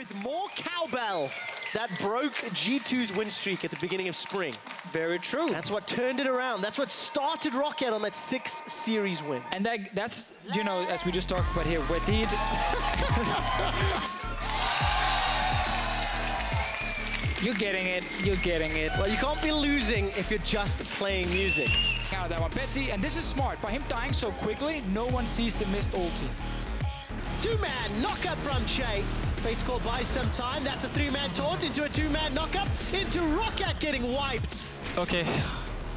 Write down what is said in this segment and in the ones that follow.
with more cowbell that broke G2's win streak at the beginning of spring. Very true. That's what turned it around. That's what started Roccat on that 6 series win. And that's, you know, as we just talked about here, Wadid. You're getting it. You're getting it. Well, you can't be losing if you're just playing music. Out of that one, Besty, and this is smart. By him dying so quickly, no one sees the missed ulti. 2-man knockup from Jayce. Fate's called by some time. That's a 3-man taunt into a 2-man knockup into Roccat getting wiped. Okay,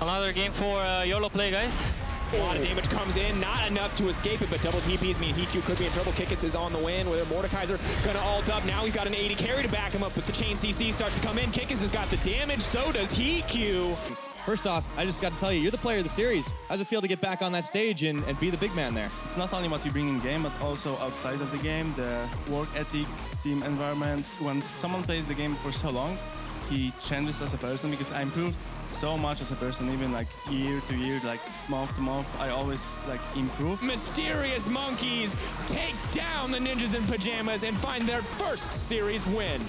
another game for YOLO play, guys. A lot of damage comes in, not enough to escape it, but double TPs mean Hiku could be in trouble. Kikis is on the win with Mordekaiser gonna ult up. Now he's got an 80 carry to back him up, but the chain CC starts to come in. Kikis has got the damage, so does Hiku. First off, I just got to tell you, you're the player of the series. How does it feel to get back on that stage and be the big man there? It's not only what you bring in game, but also outside of the game, the work ethic, team environment. When someone plays the game for so long, he changes as a person, because I improved so much as a person, even like year to year, like month to month, I always like improve. Mysterious monkeys take down the ninjas in pajamas and find their first series win.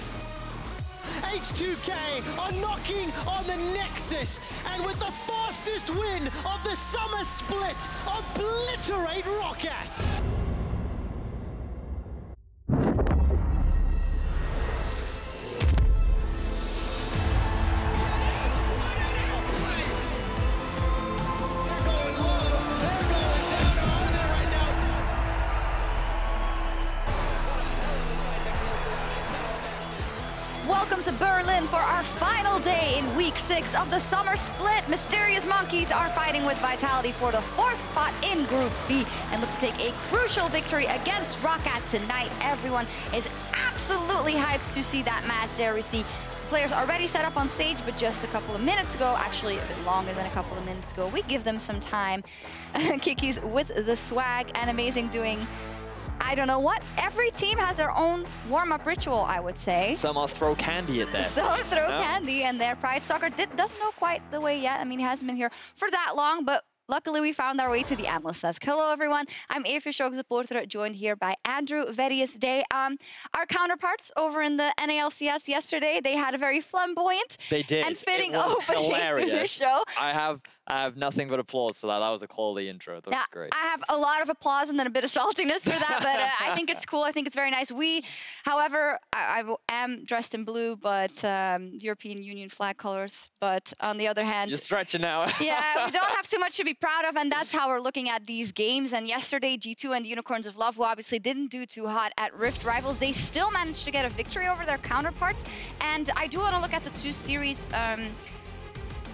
H2K are knocking on the Nexus, and with the fastest win of the summer split, obliterate Roccat. Welcome to Berlin for our final day in week 6 of the summer split. Mysterious Monkeys are fighting with Vitality for the 4th spot in Group B and look to take a crucial victory against Roccat tonight. Everyone is absolutely hyped to see that match there. We see players already set up on stage, but just a couple of minutes ago, actually a bit longer than a couple of minutes ago, we give them some time. Kikis with the swag and amazing doing I don't know what. Every team has their own warm-up ritual, I would say. Some will throw candy at them. Some throw candy, and their Pridestalker doesn't know quite the way yet. I mean, he hasn't been here for that long, but luckily we found our way to the Analyst desk. Hello, everyone. I'm Sjokz supporter, joined here by Andrew, Vedius, Day. Our counterparts over in the LCS yesterday, they had a very flamboyant and fitting opening to the show. I have nothing but applause for that. That was a quality intro. That was great. I have a lot of applause and then a bit of saltiness for that, but I think it's cool. I think it's very nice. We, however, I am dressed in blue, but European Union flag colors. But on the other hand... You're stretching now. Yeah, we don't have too much to be proud of, and that's how we're looking at these games. And yesterday, G2 and the Unicorns of Love, who obviously didn't do too hot at Rift Rivals, they still managed to get a victory over their counterparts. And I do want to look at the two series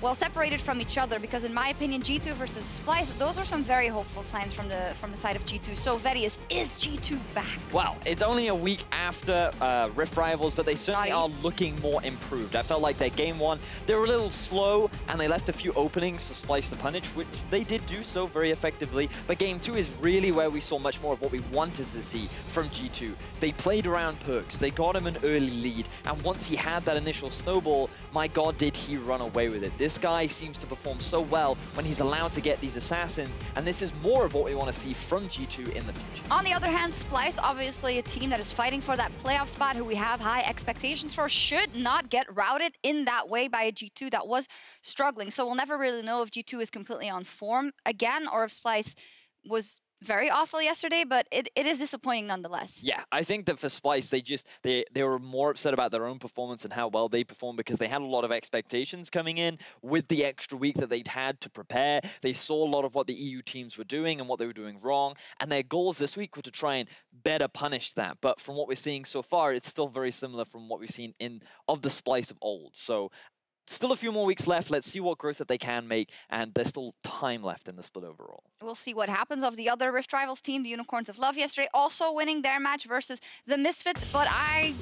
well, separated from each other, because in my opinion, G2 versus Splyce, those are some very hopeful signs from the side of G2. So Vedius, is G2 back? Well, it's only a week after Rift Rivals, but they certainly are looking more improved. I felt like their game one, they were a little slow, and they left a few openings for Splyce to punish, which they did do so very effectively. But game two is really where we saw much more of what we wanted to see from G2. They played around Perks, they got him an early lead, and once he had that initial snowball, my god, did he run away with it. This guy seems to perform so well when he's allowed to get these assassins, and this is more of what we want to see from G2 in the future. On the other hand, Splyce, obviously a team that is fighting for that playoff spot, who we have high expectations for, should not get routed in that way by a G2 that was struggling. So we'll never really know if G2 is completely on form again, or if Splyce was very awful yesterday, but it is disappointing nonetheless. Yeah, I think that for Splyce, they were more upset about their own performance and how well they performed, because they had a lot of expectations coming in with the extra week that they'd had to prepare. They saw a lot of what the EU teams were doing and what they were doing wrong, and their goals this week were to try and better punish that. But from what we're seeing so far, it's still very similar from what we've seen of the Splyce of old. So still a few more weeks left. Let's see what growth that they can make, and there's still time left in the split overall. We'll see what happens. Of the other Rift Rivals team, the Unicorns of Love yesterday, also winning their match versus the Misfits, but I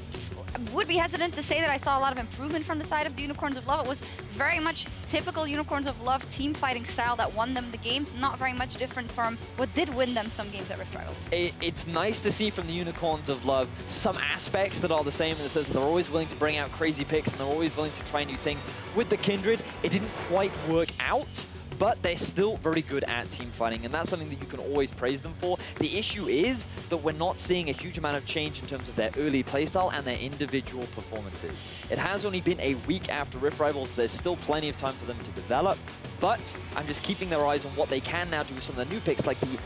would be hesitant to say that I saw a lot of improvement from the side of the Unicorns of Love. It was very much typical Unicorns of Love team fighting style that won them the games, not very much different from what did win them some games at Rift Rivals. It's nice to see from the Unicorns of Love some aspects that are the same in the sense that they're always willing to bring out crazy picks and they're always willing to try new things. With the Kindred, it didn't quite work out, but they're still very good at team fighting, and that's something that you can always praise them for. The issue is that we're not seeing a huge amount of change in terms of their early playstyle and their individual performances. It has only been a week after Rift Rivals. There's still plenty of time for them to develop, but I'm just keeping their eyes on what they can now do with some of the new picks, like the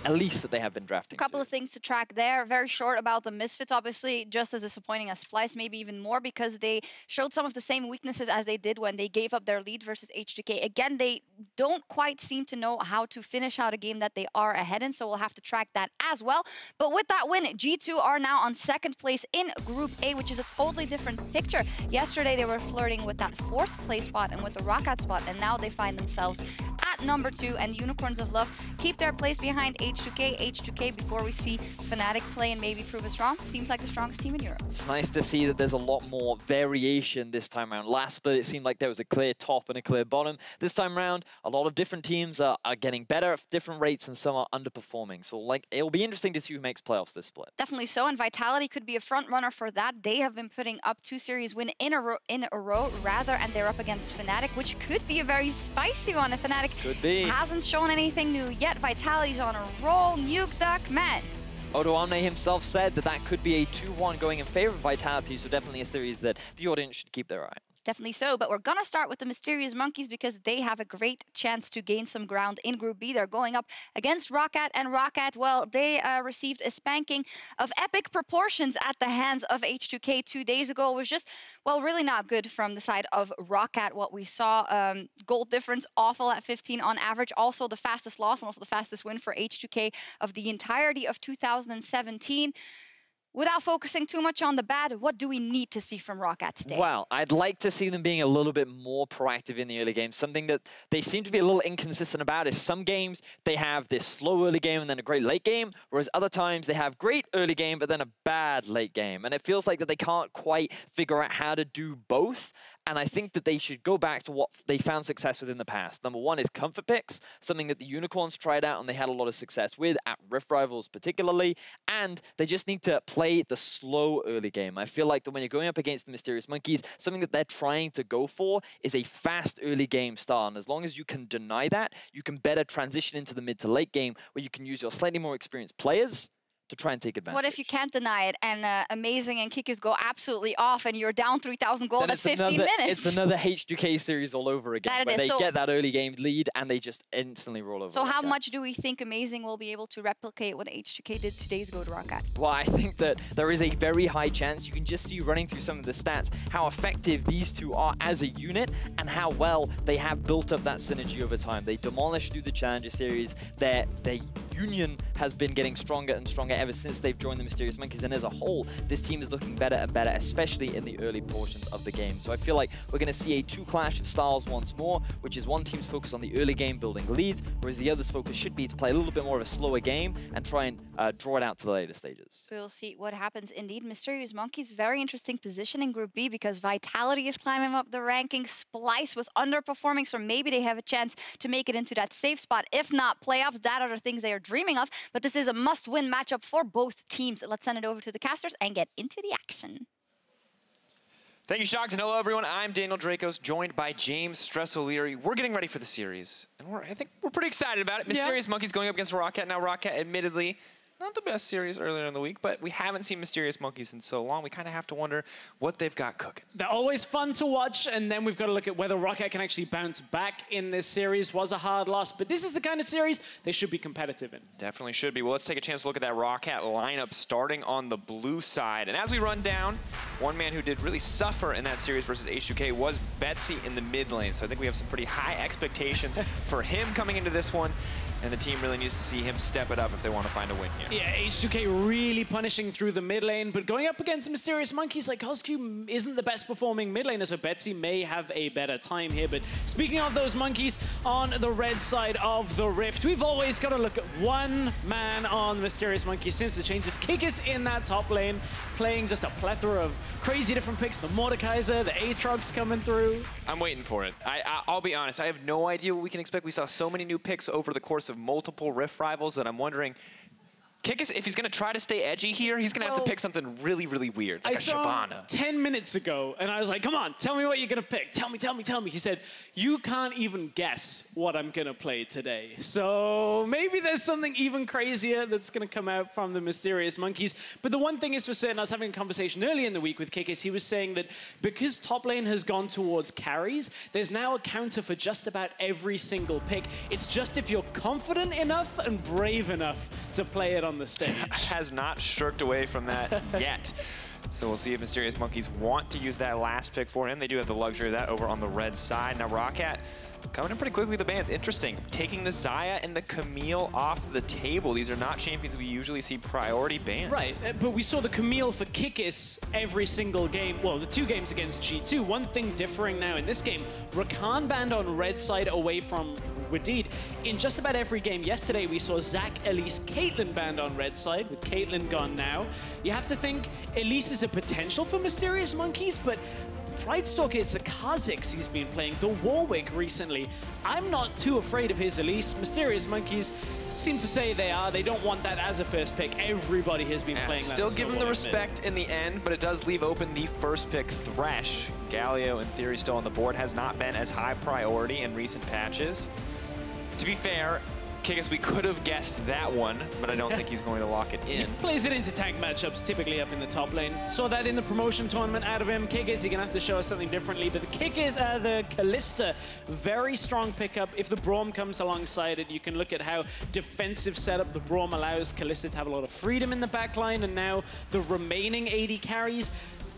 Analyst that they have been drafting. A couple of things to track there. Very short about the Misfits, obviously, just as disappointing as Splice, maybe even more, because they showed some of the same weaknesses as they did when they gave up their lead versus H2K. Again, they don't quite seem to know how to finish out a game that they are ahead in, so we'll have to track that as well. But with that win, G2 are now on 2nd place in Group A, which is a totally different picture. Yesterday, they were flirting with that 4th place spot and with the Roccat spot, and now they find themselves at number 2, and Unicorns of Love keep their place behind H2K. H2K, before we see Fnatic play and maybe prove us wrong, seems like the strongest team in Europe. It's nice to see that there's a lot more variation this time around. Last split, it seemed like there was a clear top and a clear bottom. This time around, a lot of different teams are getting better at different rates, and some are underperforming. So, like, it'll be interesting to see who makes playoffs this split. Definitely so, and Vitality could be a front runner for that. They have been putting up 2 series wins in a row, and they're up against Fnatic, which could be a very spicy one if Fnatic hasn't shown anything new yet. Vitality's on a roll. Nuke Duck, man. Odoamne himself said that that could be a 2-1 going in favor of Vitality, so definitely a series that the audience should keep their eye on. Definitely so, but we're going to start with the Mysterious Monkeys because they have a great chance to gain some ground in Group B. They're going up against Roccat, and Roccat, well, they received a spanking of epic proportions at the hands of H2K 2 days ago. It was just, well, really not good from the side of Roccat, what we saw. Gold difference awful at 15 on average. Also the fastest loss and also the fastest win for H2K of the entirety of 2017. Without focusing too much on the bad, what do we need to see from Roccat today? Well, I'd like to see them being a little bit more proactive in the early game. Something that they seem to be a little inconsistent about is some games they have this slow early game and then a great late game, whereas other times they have great early game but then a bad late game. And it feels like that they can't quite figure out how to do both. And I think that they should go back to what they found success with in the past. Number one is comfort picks, something that the Unicorns tried out and they had a lot of success with at Rift Rivals particularly. And they just need to play the slow early game. I feel like that when you're going up against the Mysterious Monkeys, something that they're trying to go for is a fast early game start. And as long as you can deny that, you can better transition into the mid to late game where you can use your slightly more experienced players to try and take advantage. What if you can't deny it and Amazing and Kikis go absolutely off and you're down 3,000 gold at 15 minutes? It's another H2K series all over again, where they so, get that early game lead and they just instantly roll over. So how much do we think Amazing will be able to replicate what H2K did 2 days ago to Roccat? Well, I think that there is a very high chance. You can just see running through some of the stats how effective these two are as a unit and how well they have built up that synergy over time. They demolished through the Challenger Series. Their union has been getting stronger and stronger ever since they've joined the Mysterious Monkeys, and as a whole, this team is looking better and better, especially in the early portions of the game. So I feel like we're going to see a clash of styles once more, which is one team's focus on the early game building leads, whereas the other's focus should be to play a little bit more of a slower game and try and draw it out to the later stages. We'll see what happens indeed. Mysterious Monkeys, very interesting position in Group B because Vitality is climbing up the rankings. Splice was underperforming, so maybe they have a chance to make it into that safe spot. If not playoffs, that are the things they are dreaming of, but this is a must-win matchup for both teams. Let's send it over to the casters and get into the action. Thank you, Sjokz, and hello, everyone. I'm Daniel Drakos, joined by James Stresso Leary. We're getting ready for the series, and I think we're pretty excited about it. Mysterious Monkeys going up against Roccat. Now, Roccat, admittedly, not the best series earlier in the week, but we haven't seen Mysterious Monkeys in so long. We kind of have to wonder what they've got cooking. They're always fun to watch, and then we've got to look at whether Roccat can actually bounce back in this series. Was a hard loss, but this is the kind of series they should be competitive in. Definitely should be. Well, let's take a chance to look at that Roccat lineup starting on the blue side. And as we run down, one man who did really suffer in that series versus H2K was Besty in the mid lane. So I think we have some pretty high expectations for him coming into this one. And the team really needs to see him step it up if they want to find a win here. Yeah, H2K really punishing through the mid lane, but going up against the Mysterious Monkeys, like Cozq isn't the best performing mid laner, so Besty may have a better time here. But speaking of those monkeys on the red side of the Rift, we've always got to look at one man on the Mysterious Monkeys since the changes. Kikis in that top lane, playing just a plethora of crazy different picks. The Mordekaiser, the Aatrox coming through. I'm waiting for it. I'll be honest, I have no idea what we can expect. We saw so many new picks over the course of multiple Rift Rivals that I'm wondering, Kikis, if he's going to try to stay edgy here, he's going to have to pick something really, really weird, like a Shyvana. 10 minutes ago, and I was like, come on, tell me what you're going to pick. Tell me, tell me, tell me. He said, you can't even guess what I'm going to play today. So maybe there's something even crazier that's going to come out from the Mysterious Monkeys. But the one thing is for certain, I was having a conversation earlier in the week with Kikis. He was saying that because top lane has gone towards carries, there's now a counter for just about every single pick. It's just if you're confident enough and brave enough to play it on the stage. Has not shirked away from that yet. So we'll see if Mysterious Monkeys want to use that last pick for him. They do have the luxury of that over on the red side. Now Roccat coming in pretty quickly with the bans. Interesting. Taking the Xayah and the Camille off the table. These are not champions we usually see priority banned. Right, but we saw the Camille for Kikis every single game. Well, the 2 games against G2. One thing differing now in this game, Rakan banned on red side away from Wadid. In just about every game yesterday, we saw Zac, Elise, Caitlyn banned on red side, with Caitlyn gone now. You have to think Elise is a potential for Mysterious Monkeys, but Pridestalker is the Kha'zix he's been playing, the Warwick recently. I'm not too afraid of his Elise. Mysterious Monkeys seem to say they are. They don't want that as a first pick. Everybody has been playing that. Still give him the respect in the end, but it does leave open the first pick, Thresh. Galio, in theory, still on the board, has not been as high priority in recent patches. To be fair, Kikis, we could have guessed that one, but I don't think he's going to lock it in. He plays it into tank matchups, typically up in the top lane. Saw that in the promotion tournament out of him. Kikis, you're going to have to show us something differently. But the Kikis, the Kalista, very strong pickup. If the Braum comes alongside it, you can look at how defensive setup the Braum allows Kalista to have a lot of freedom in the backline. And now the remaining 80 carries,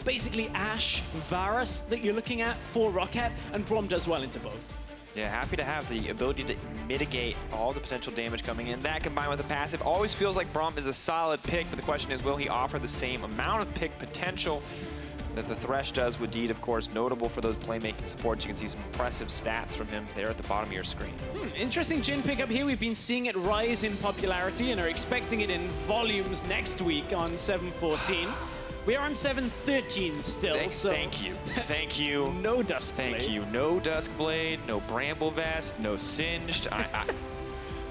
basically Ashe, Varus that you're looking at for Roccat, and Braum does well into both. Yeah, happy to have the ability to mitigate all the potential damage coming in. That combined with the passive always feels like Braum is a solid pick, but the question is, will he offer the same amount of pick potential that the Thresh does? Wadid, of course, notable for those playmaking supports. You can see some impressive stats from him there at the bottom of your screen. Interesting Jhin pickup here. We've been seeing it rise in popularity and are expecting it in volumes next week on 7-14. We are on 7-13 still, so... Thank you. Thank you. No Dusk Blade. Thank you. No Dusk Blade, no Bramble Vest, no Singed.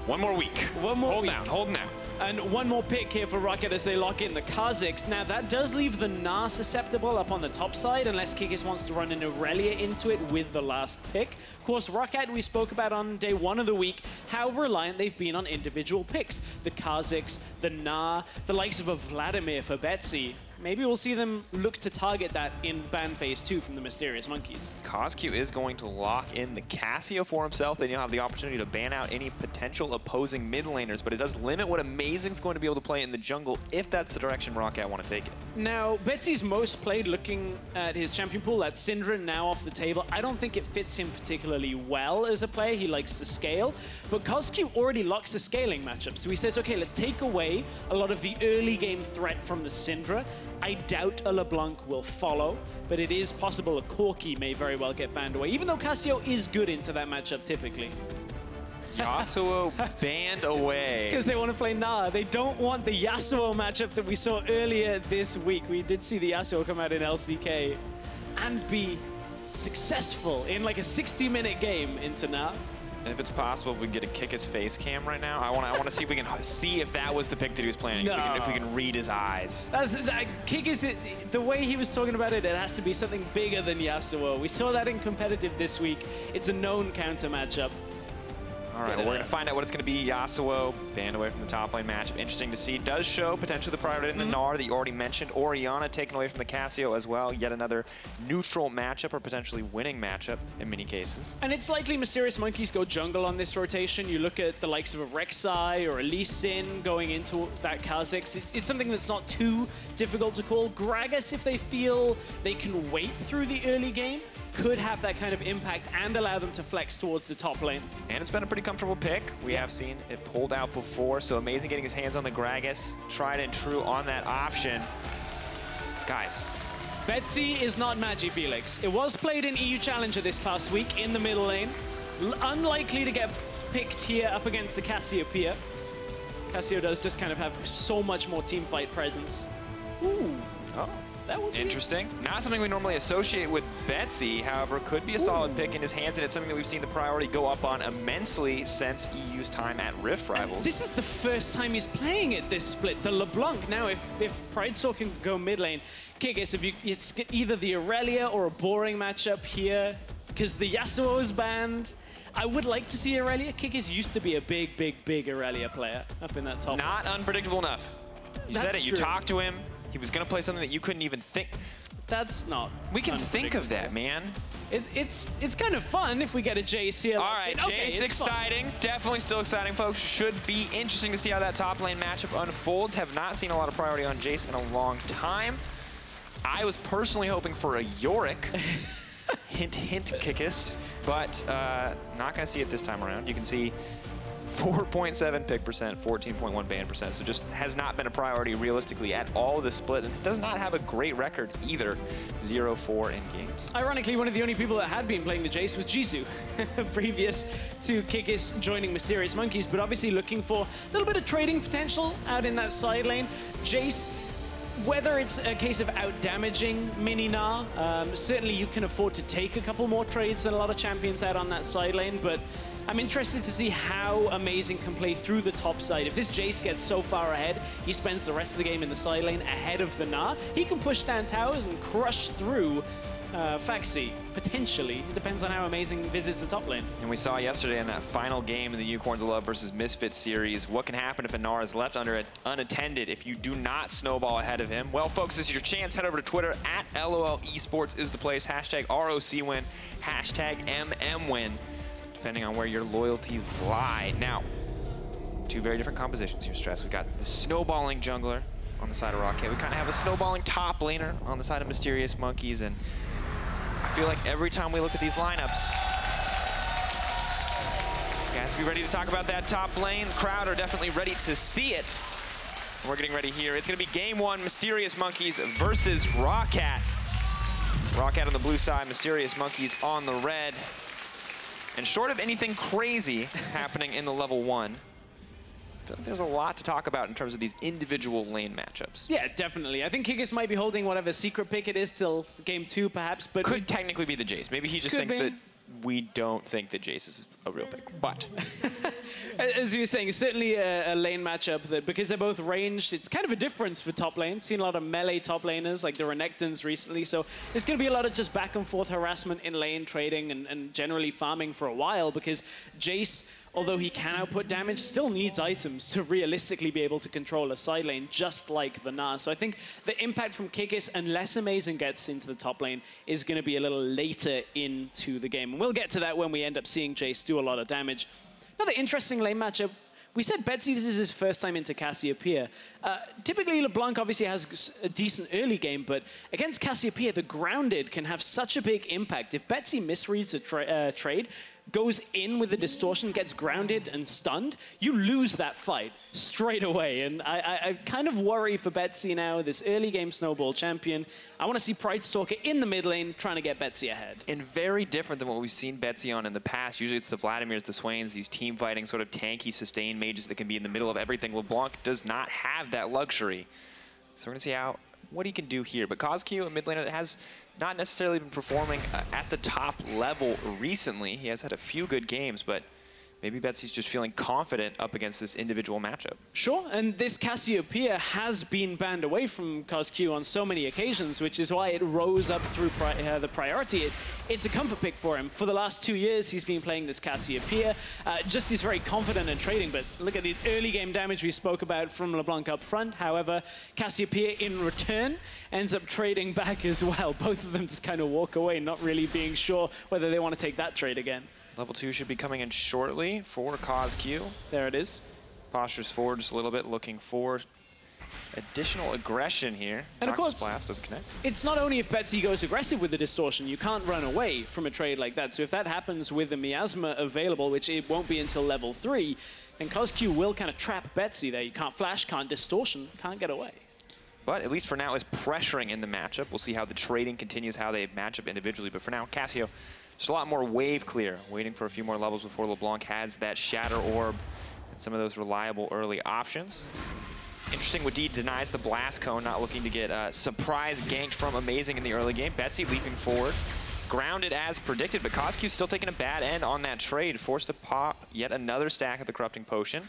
One more week. One more week. Holding out. And one more pick here for Roccat as they lock in the Kha'zix. Now, that does leave the Gnar susceptible up on the top side, unless Kikis wants to run an Aurelia into it with the last pick. Of course, Roccat, we spoke about on day 1 of the week, how reliant they've been on individual picks. The Kha'zix, the Gnar, the likes of a Vladimir for Besty. Maybe we'll see them look to target that in ban phase 2 from the Mysterious Monkeys. Cozq is going to lock in the Cassio for himself. Then you'll have the opportunity to ban out any potential opposing mid laners, but it does limit what Amazing's going to be able to play in the jungle if that's the direction Roccat want to take it. Now, Betsy's most played looking at his champion pool, that's Syndra now off the table. I don't think it fits him particularly well as a player. He likes to scale, but Cozq already locks the scaling matchup. So he says, okay, let's take away a lot of the early game threat from the Syndra. I doubt a Lebalanc will follow, but it is possible a Corki may very well get banned away, even though Cassio is good into that matchup typically. Yasuo banned away. It's because they want to play Gnar. They don't want the Yasuo matchup that we saw earlier this week. We did see the Yasuo come out in LCK and be successful in like a 60-minute game into Gnar. And if it's possible, if we can get a Kikis face cam right now, I want to see if we can see if that was the pick that he was planning. No. If we can read his eyes. Kikis, the way he was talking about it, it has to be something bigger than Yasuo. We saw that in competitive this week. It's a known counter matchup. All right, well, we're going to find out what it's going to be. Yasuo banned away from the top lane matchup. Interesting to see. Does show potentially the priority in the Gnar that you already mentioned. Orianna taken away from the Cassio as well. Yet another neutral matchup or potentially winning matchup in many cases. And it's likely Mysterious Monkeys go jungle on this rotation. You look at the likes of a Rek'Sai or a Lee Sin going into that Kha'zix. It's something that's not too difficult to call. Gragas, if they feel they can wait through the early game, could have that kind of impact and allow them to flex towards the top lane. And it's been a pretty comfortable pick. We have seen it pulled out before, so Amazing getting his hands on the Gragas. Tried and true on that option. Guys. Betsy is not Magi Felix. It was played in EU Challenger this past week in the middle lane. Unlikely to get picked here up against the Cassiopeia. Cassio does just kind of have so much more team fight presence. Ooh. Oh. That would be interesting. Not something we normally associate with Besty, however, could be a solid pick in his hands, and it's something that we've seen the priority go up on immensely since EU's time at Rift Rivals. And this is the first time he's playing it this split. The Lebalanc now, if Pridestalker can go mid lane, Kikis, it's either the Aurelia or a boring matchup here, because the Yasuo is banned. I would like to see Aurelia. Kikis used to be a big Aurelia player up in that top. Not unpredictable enough. You said it, you talked to him. He was going to play something that you couldn't even think. That's not. We can think of that, man. It's kind of fun if we get a Jayce here. All right, Jayce, exciting. Fun. Definitely still exciting, folks. Should be interesting to see how that top lane matchup unfolds. Have not seen a lot of priority on Jayce in a long time. I was personally hoping for a Yorick. Hint, hint, Kikis. But not going to see it this time around. You can see 4.7 pick percent, 14.1 ban percent. So just has not been a priority realistically at all this split. And does not have a great record either. 0-4 in games. Ironically, one of the only people that had been playing the Jayce was Jisoo, previous to Kikis joining Mysterious Monkeys. But obviously looking for a little bit of trading potential out in that side lane. Jayce, whether it's a case of out-damaging Mini Gnar, certainly you can afford to take a couple more trades than a lot of champions out on that side lane. But I'm interested to see how Amazing can play through the top side. If this Jayce gets so far ahead, he spends the rest of the game in the side lane ahead of the Gnar. He can push down towers and crush through Paxi, potentially. It depends on how Amazing visits the top lane. And we saw yesterday in that final game in the Unicorns of Love versus Misfits series, what can happen if a Gnar is left unattended if you do not snowball ahead of him? Well, folks, this is your chance. Head over to Twitter, at LOL Esports is the place. Hashtag ROC win, hashtag MM win, depending on where your loyalties lie. Now, two very different compositions here, Stress. We got the snowballing jungler on the side of Roccat. We kind of have a snowballing top laner on the side of Mysterious Monkeys, and I feel like every time we look at these lineups, you have to be ready to talk about that top lane. The crowd are definitely ready to see it. And we're getting ready here. It's going to be game one, Mysterious Monkeys versus Roccat. Roccat on the blue side, Mysterious Monkeys on the red. And short of anything crazy happening in the level one, I feel like there's a lot to talk about in terms of these individual lane matchups. Yeah, definitely. I think Kikis might be holding whatever secret pick it is till game two, perhaps. But could technically be the Jayce. Maybe he just thinks that we don't think that Jayce is a real pick. But as you were saying, certainly a lane matchup that, because they're both ranged, it's kind of a difference for top lane. Seen a lot of melee top laners like the Renekton's recently. So there's going to be a lot of just back and forth harassment in lane trading and generally farming for a while, because Jayce, although he can output damage, still needs items to realistically be able to control a side lane, just like the Gnar. So I think the impact from Kikis, unless Amazing gets into the top lane, is going to be a little later into the game. And we'll get to that when we end up seeing Jayce do a lot of damage. Another interesting lane matchup. We said Besty, this is his first time into Cassiopeia. Typically, Lebalanc obviously has a decent early game, but against Cassiopeia, the grounded can have such a big impact. If Besty misreads a trade, goes in with the distortion, gets grounded and stunned, you lose that fight straight away. And I kind of worry for Besty now, this early game snowball champion. I want to see Pridestalker in the mid lane trying to get Besty ahead. And very different than what we've seen Besty on in the past. Usually it's the Vladimirs, the Swains, these team fighting sort of tanky, sustained mages that can be in the middle of everything. LeBlanc does not have that luxury. So we're going to see what he can do here. But Cozq, a mid laner that has not necessarily been performing at the top level recently. He has had a few good games, but maybe Betsy's just feeling confident up against this individual matchup. Sure, and this Cassiopeia has been banned away from Cozq on so many occasions, which is why it rose up through the priority. It's a comfort pick for him. For the last 2 years, he's been playing this Cassiopeia. Just he's very confident in trading, but look at the early game damage we spoke about from LeBlanc up front. However, Cassiopeia in return ends up trading back as well. Both of them just kind of walk away, not really being sure whether they want to take that trade again. Level 2 should be coming in shortly for Cozq. There it is. Postures forward just a little bit, looking for additional aggression here. And of course, Blast doesn't connect. It's not only if Besty goes aggressive with the distortion, you can't run away from a trade like that. So if that happens with the miasma available, which it won't be until level 3, then Cozq will kind of trap Besty there. You can't flash, can't distortion, can't get away. But at least for now is pressuring in the matchup. We'll see how the trading continues, how they match up individually. But for now, Cassio, just a lot more wave clear, waiting for a few more levels before LeBlanc has that Shatter Orb and some of those reliable early options. Interesting, Wadid denies the blast cone, not looking to get surprise ganked from Amazing in the early game. Besty leaping forward. Grounded as predicted, but Cozq still taking a bad end on that trade. Forced to pop yet another stack of the Corrupting Potion.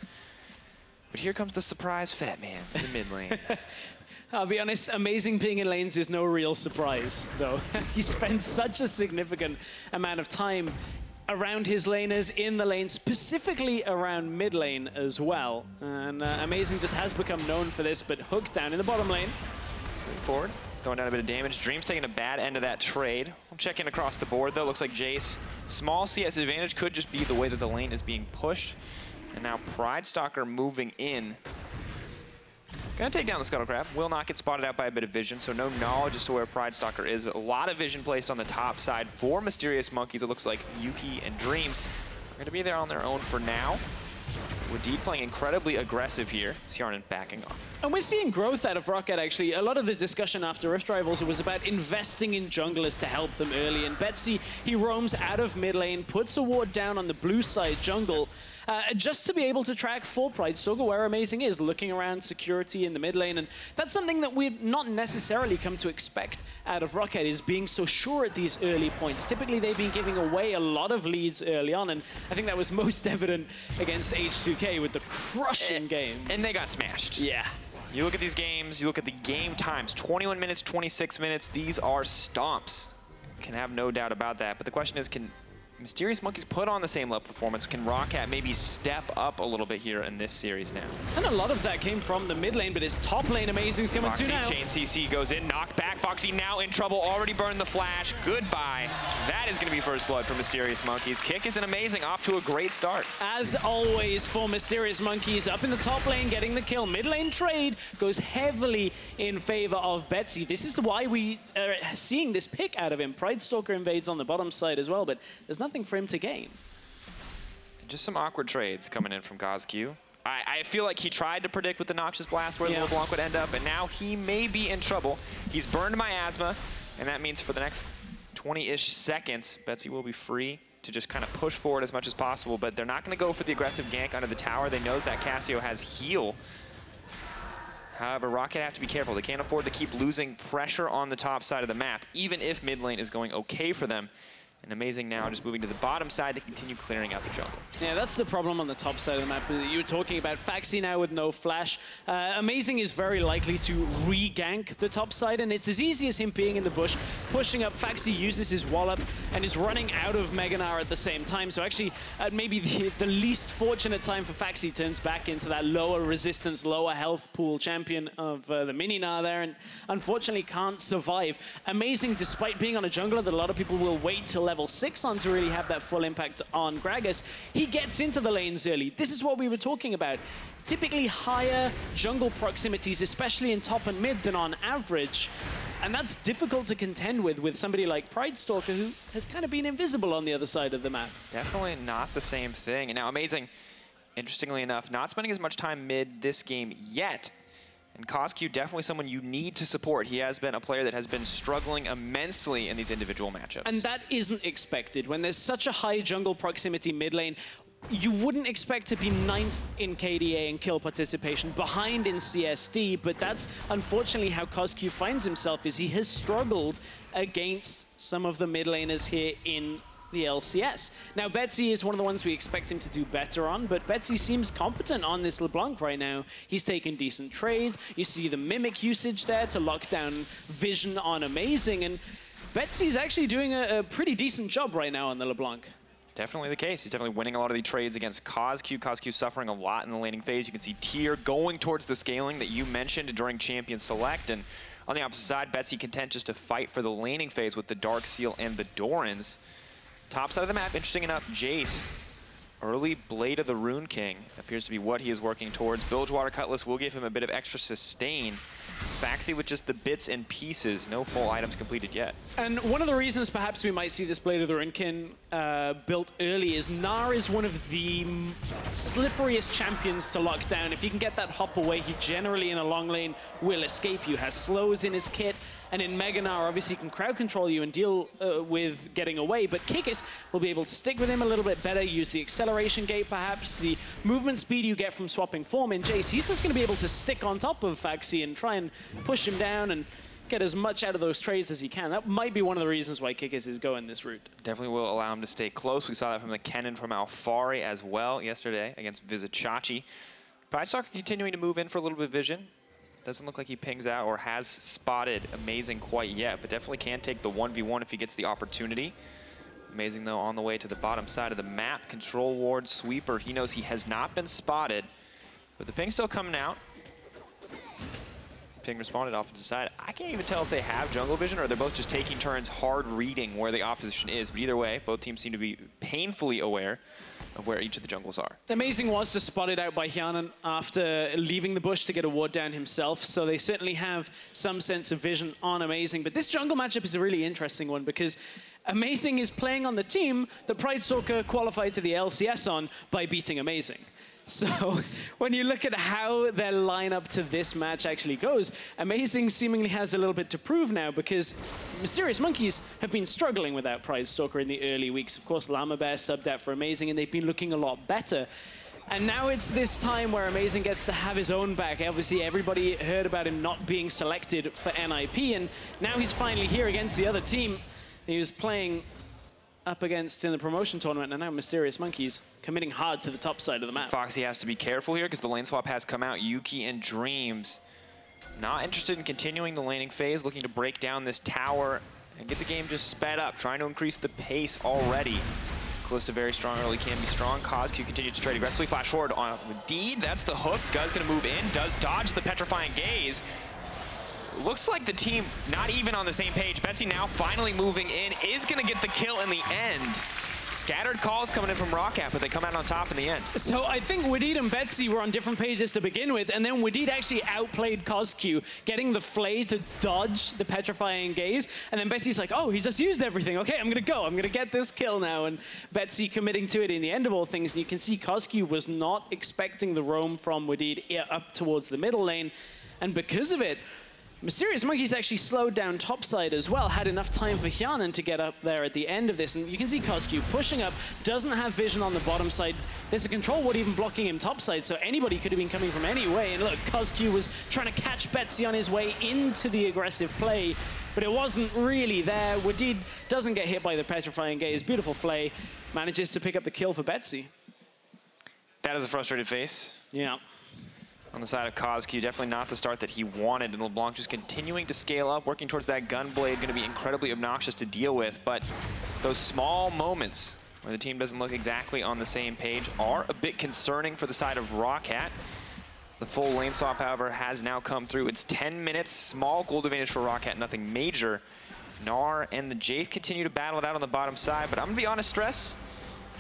But here comes the surprise Fat Man in the mid lane. I'll be honest, Amazing being in lanes is no real surprise, though. He spends such a significant amount of time around his laners in the lane, specifically around mid lane as well. And Amazing just has become known for this, but Hook down in the bottom lane. Moving forward, throwing down a bit of damage. Dream's taking a bad end of that trade. We'll check in across the board, though. Looks like Jayce, small CS advantage could just be the way that the lane is being pushed. And now Pridestalker moving in. Gonna take down the Scuttle Crab. Will not get spotted out by a bit of vision, so no knowledge as to where Pridestalker is, but a lot of vision placed on the top side for Mysterious Monkeys. It looks like Yuki and Dreams are gonna be there on their own for now. Wadid playing incredibly aggressive here. Hjarnan backing off. And we're seeing growth out of Roccat, actually. A lot of the discussion after Rift Rivals was about investing in junglers to help them early. And Besty, he roams out of mid lane, puts a ward down on the blue side jungle, just to be able to track for Pridestalker where Amazing is, looking around security in the mid lane. And that's something that we've not necessarily come to expect out of Roccat, is being so sure at these early points. Typically, they've been giving away a lot of leads early on, and I think that was most evident against H2K with the crushing game. And they got smashed. Yeah. You look at these games, you look at the game times, 21 minutes, 26 minutes, these are stomps. Can have no doubt about that. But the question is, can Mysterious Monkeys put on the same level performance? Can Roccat maybe step up a little bit here in this series now? And a lot of that came from the mid lane, but his top lane Amazing's coming Paxi, to now. Chain CC goes in, knocked back. Paxi now in trouble, already burned the flash. Goodbye. That is going to be first blood for Mysterious Monkeys. Kikis and Amazing off to a great start. As always for Mysterious Monkeys, up in the top lane, getting the kill. Mid lane trade goes heavily in favor of Besty. This is why we are seeing this pick out of him. Pridestalker invades on the bottom side as well, but there's nothing for him to gain. And just some awkward trades coming in from Cozq. I feel like he tried to predict with the Noxious Blast where the Lebalanc would end up, and now he may be in trouble. He's burned Miasma, and that means for the next 20-ish seconds, Besty will be free to just kind of push forward as much as possible, but they're not going to go for the aggressive gank under the tower. They know that Cassio has heal. However, Roccat have to be careful. They can't afford to keep losing pressure on the top side of the map, even if mid lane is going okay for them. And Amazing now just moving to the bottom side to continue clearing out the jungle. Yeah, that's the problem on the top side of the map. You were talking about Paxi now with no flash. Amazing is very likely to re-gank the top side, and it's as easy as him being in the bush, pushing up. Paxi uses his wallop and is running out of Gnar at the same time. So actually, maybe the least fortunate time for Paxi turns back into that lower resistance, lower health pool champion of the mini Gnar there, and unfortunately can't survive. Amazing, despite being on a jungler that a lot of people will wait till level 6 on to really have that full impact on Gragas, he gets into the lanes early. This is what we were talking about. Typically higher jungle proximities, especially in top and mid, than on average. And that's difficult to contend with somebody like Pridestalker, who has kind of been invisible on the other side of the map. Definitely not the same thing. And now Amazing, interestingly enough, not spending as much time mid this game yet. And Cozq, definitely someone you need to support. He has been a player that has been struggling immensely in these individual matchups. And that isn't expected. When there's such a high jungle proximity mid lane, you wouldn't expect to be 9th in KDA and kill participation, behind in CSD, but that's unfortunately how Cozq finds himself, is he has struggled against some of the mid laners here in the LCS. Now, Besty is one of the ones we expect him to do better on, but Besty seems competent on this Lebalanc right now. He's taken decent trades. You see the Mimic usage there to lock down vision on Amazing, and Betsy's actually doing a pretty decent job right now on the Lebalanc. Definitely the case. He's definitely winning a lot of the trades against Cozq. Cozq suffering a lot in the laning phase. You can see Tier going towards the scaling that you mentioned during Champion Select, and on the opposite side, Besty content just to fight for the laning phase with the Dark Seal and the Dorans. Top side of the map, interesting enough, Jayce, early Blade of the Rune King, appears to be what he is working towards. Bilgewater Cutlass will give him a bit of extra sustain. Paxi with just the bits and pieces, no full items completed yet. And one of the reasons perhaps we might see this Blade of the Rune King built early is Gnar is one of the slipperiest champions to lock down. If you can get that hop away, he generally in a long lane will escape you. Has slows in his kit. And in Gnar, obviously, can crowd control you and deal with getting away. But Kikis will be able to stick with him a little bit better, use the acceleration gate, perhaps, the movement speed you get from swapping form in Jayce. He's just going to be able to stick on top of Paxi and try and push him down and get as much out of those trades as he can. That might be one of the reasons why Kikis is going this route. Definitely will allow him to stay close. We saw that from the Kennen from Alfari as well yesterday against Vizichachi. Pridestalker continuing to move in for a little bit of vision. Doesn't look like he pings out or has spotted Amazing quite yet, but definitely can take the 1v1 if he gets the opportunity. Amazing, though, on the way to the bottom side of the map. Control ward, sweeper. He knows he has not been spotted, but the ping's still coming out. Ping responded opposite side. I can't even tell if they have jungle vision or they're both just taking turns hard reading where the opposition is. But either way, both teams seem to be painfully aware of where each of the jungles are. Amazing was just spotted out by Hjarnan after leaving the bush to get a ward down himself. So they certainly have some sense of vision on Amazing. But this jungle matchup is a really interesting one because Amazing is playing on the team that Pridestalker qualified to the LCS on by beating Amazing. So when you look at how their lineup to this match actually goes, Amazing seemingly has a little bit to prove now because Mysterious Monkeys have been struggling without Pridestalker in the early weeks. Of course, Llama Bear subbed out for Amazing and they've been looking a lot better. And now it's this time where Amazing gets to have his own back. Obviously, everybody heard about him not being selected for NIP, and now he's finally here against the other team he was playing up against in the promotion tournament, and now Mysterious Monkeys committing hard to the top side of the map. Foxy has to be careful here because the lane swap has come out. Yuki and Dreams not interested in continuing the laning phase, looking to break down this tower and get the game just sped up, trying to increase the pace already. Kalista very strong early, can be strong. Cozq continues to trade aggressively. Flash forward on Wadid. That's the hook. Guz gonna move in, does dodge the petrifying gaze. Looks like the team not even on the same page. Besty now finally moving in, is gonna get the kill in the end. Scattered calls coming in from Roccat, but they come out on top in the end. So I think Wadid and Besty were on different pages to begin with, and then Wadid actually outplayed Cozq, getting the Flay to dodge the petrifying gaze, and then Betsy's like, oh, he just used everything. Okay, I'm gonna go. I'm gonna get this kill now, and Besty committing to it in the end of all things, and you can see Cozq was not expecting the roam from Wadid up towards the middle lane, and because of it, Mysterious Monkeys actually slowed down topside as well, had enough time for Hjarnan to get up there at the end of this, and you can see Cozq pushing up, doesn't have vision on the bottom side. There's a control ward even blocking him topside, so anybody could have been coming from any way, and look, Cozq was trying to catch Besty on his way into the aggressive play, but it wasn't really there. Wadid doesn't get hit by the petrifying gaze, beautiful Flay, manages to pick up the kill for Besty. That is a frustrated face. Yeah. On the side of Cozq, definitely not the start that he wanted, and Lebalanc just continuing to scale up, working towards that gunblade, going to be incredibly obnoxious to deal with, but those small moments where the team doesn't look exactly on the same page are a bit concerning for the side of Roccat. The full lane swap, however, has now come through. It's 10 minutes, small gold advantage for Roccat, nothing major. Gnar and the Jayce continue to battle it out on the bottom side, but I'm going to be honest, Stress,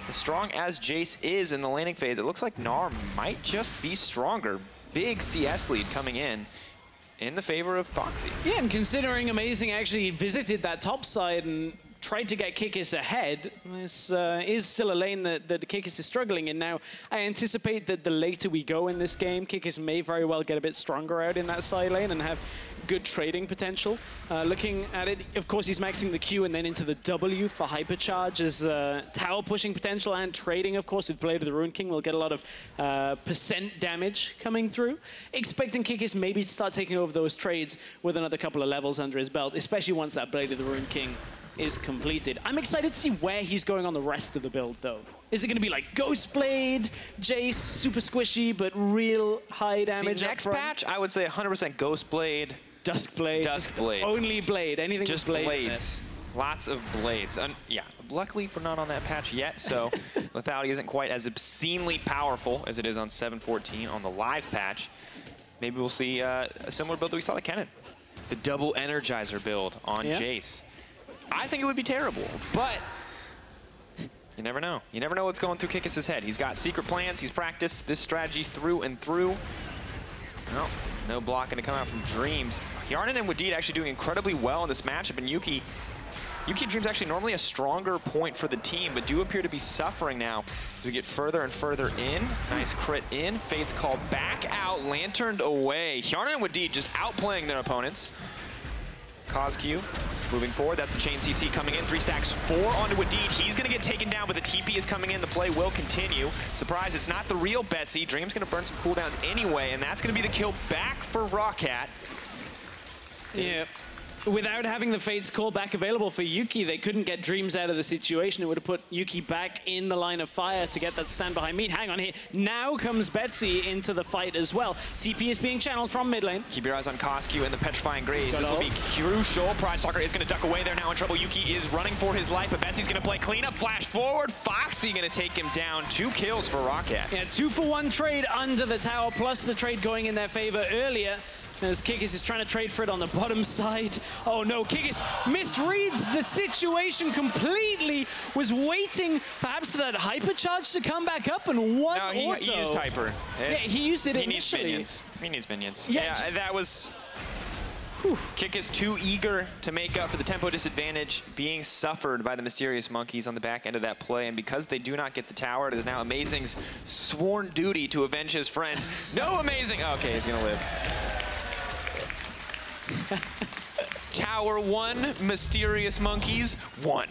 as strong as Jayce is in the laning phase, it looks like Gnar might just be stronger. Big CS lead coming in the favor of Paxi. Yeah, and considering Amazing actually visited that top side and tried to get Kikis ahead, this is still a lane that Kikis is struggling in. Now, I anticipate that the later we go in this game, Kikis may very well get a bit stronger out in that side lane and have good trading potential. Looking at it, of course, he's maxing the Q and then into the W for hypercharge as tower pushing potential and trading, of course, with Blade of the Rune King. We'll get a lot of percent damage coming through. Expecting Kikis maybe to start taking over those trades with another couple of levels under his belt, especially once that Blade of the Rune King is completed. I'm excited to see where he's going on the rest of the build, though. Is it going to be like Ghost Blade, Jayce, super squishy, but real high damage? See, next patch, I would say 100% Ghost Blade. Dusk Blade. Dusk Blade. Only Blade. Anything just with blade. Blades. Lots of blades. Yeah, luckily we're not on that patch yet, so lethality isn't quite as obscenely powerful as it is on 7.14 on the live patch. Maybe we'll see a similar build that we saw with Kennen. The double Energizer build on Jayce. I think it would be terrible, but you never know. You never know what's going through Kikis' head. He's got secret plans. He's practiced this strategy through and through. No blocking to come out from Dreams. Hjarnan and Wadid actually doing incredibly well in this matchup, and Yuki and Dreams actually normally a stronger point for the team, but do appear to be suffering now as we get further and further in. Nice crit in. Fade's called back out, lanterned away. Hjarnan and Wadid just outplaying their opponents. Cozq moving forward. That's the chain CC coming in. 3 stacks, 4 onto Wadid. He's going to get taken down, but the TP is coming in. The play will continue. Surprise, it's not the real Besty. Dream's going to burn some cooldowns anyway, and that's going to be the kill back for Roccat. Yeah. Without having the Fate's Call back available for Yuki, they couldn't get Dreams out of the situation. It would have put Yuki back in the line of fire to get that stand behind meat. Hang on here. Now comes Besty into the fight as well. TP is being channeled from mid lane. Keep your eyes on Cozq and the Petrifying Graze. This will be crucial. Pridestalker is going to duck away. They're now in trouble. Yuki is running for his life, but Betsy's going to play cleanup. Flash forward. Paxi going to take him down. 2 kills for Roccat. Yeah, 2-for-1 trade under the tower, plus the trade going in their favor earlier. As Kikis is trying to trade for it on the bottom side. Oh no, Kikis misreads the situation completely. Was waiting perhaps for that hypercharge to come back up, and one auto. He used hyper. Yeah, he used it He initially. needs minions. He needs minions. Yeah, that was... Kikis too eager to make up for the tempo disadvantage being suffered by the Mysterious Monkeys on the back end of that play, and because they do not get the tower, it is now Amazing's sworn duty to avenge his friend. No Amazing! Okay, he's gonna live. Tower 1, Mysterious Monkeys 1.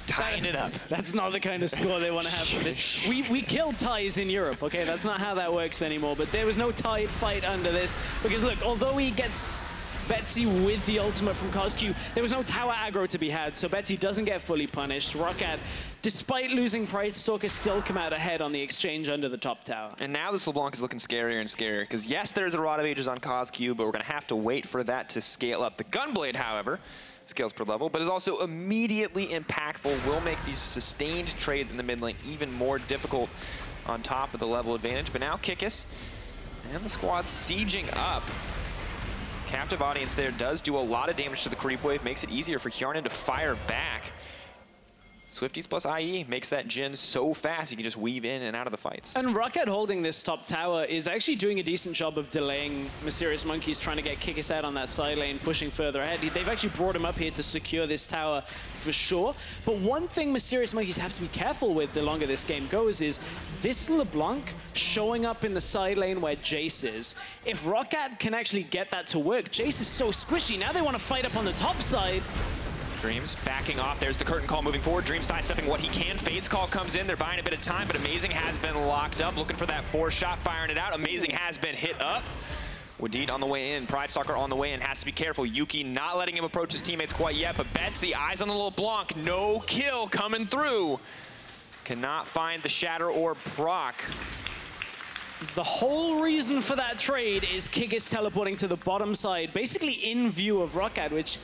Tying it up. That's not the kind of score they want to have for this. We killed ties in Europe, okay? That's not how that works anymore. But there was no tied fight under this. Because look, although he gets Betsy with the ultimate from Cozq, there was no tower aggro to be had, so Betsy doesn't get fully punished. Roccat, despite losing Pridestalker, still come out ahead on the exchange under the top tower. And now this Lebalanc is looking scarier and scarier, because yes, there's a Rod of Ages on Cozq, but we're going to have to wait for that to scale up. The Gunblade, however, scales per level, but is also immediately impactful, will make these sustained trades in the mid lane even more difficult on top of the level advantage. But now Kikis and the squad sieging up. Captive Audience there does do a lot of damage to the creep wave, makes it easier for Hjarnan to fire back. Swifties plus IE makes that Jhin so fast you can just weave in and out of the fights. And Roccat holding this top tower is actually doing a decent job of delaying Mysterious Monkeys, trying to get Kikis out on that side lane, pushing further ahead. They've actually brought him up here to secure this tower for sure. But one thing Mysterious Monkeys have to be careful with the longer this game goes is this Lebalanc showing up in the side lane where Jayce is. If Roccat can actually get that to work, Jayce is so squishy. Now they want to fight up on the top side. Dreams backing off. There's the curtain call moving forward. Dreams sidestepping what he can. Fate's Call comes in. They're buying a bit of time, but Amazing has been locked up. Looking for that 4-shot, firing it out. Amazing has been hit up. Wadid on the way in. Pridestalker on the way in. Has to be careful. Yuki not letting him approach his teammates quite yet, but Betsy, eyes on the Lebalanc. No kill coming through. Cannot find the Shatter or proc. The whole reason for that trade is Kikis teleporting to the bottom side, basically in view of Roccat, which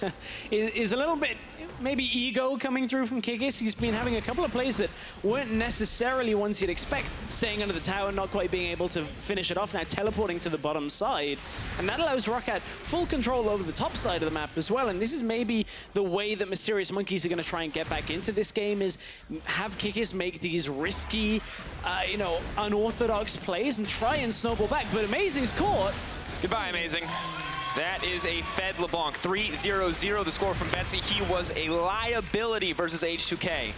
is a little bit maybe ego coming through from Kikis. He's been having a couple of plays that weren't necessarily ones you'd expect. Staying under the tower, not quite being able to finish it off, now teleporting to the bottom side. And that allows Roccat full control over the top side of the map as well. And this is maybe the way that Mysterious Monkeys are going to try and get back into this game, is have Kikis make these risky, you know, unorthodox plays and try and snowball back. But Amazing's caught. Goodbye, Amazing. That is a fed Lebalanc. 3-0-0 the score from Betsy. He was a liability versus H2K.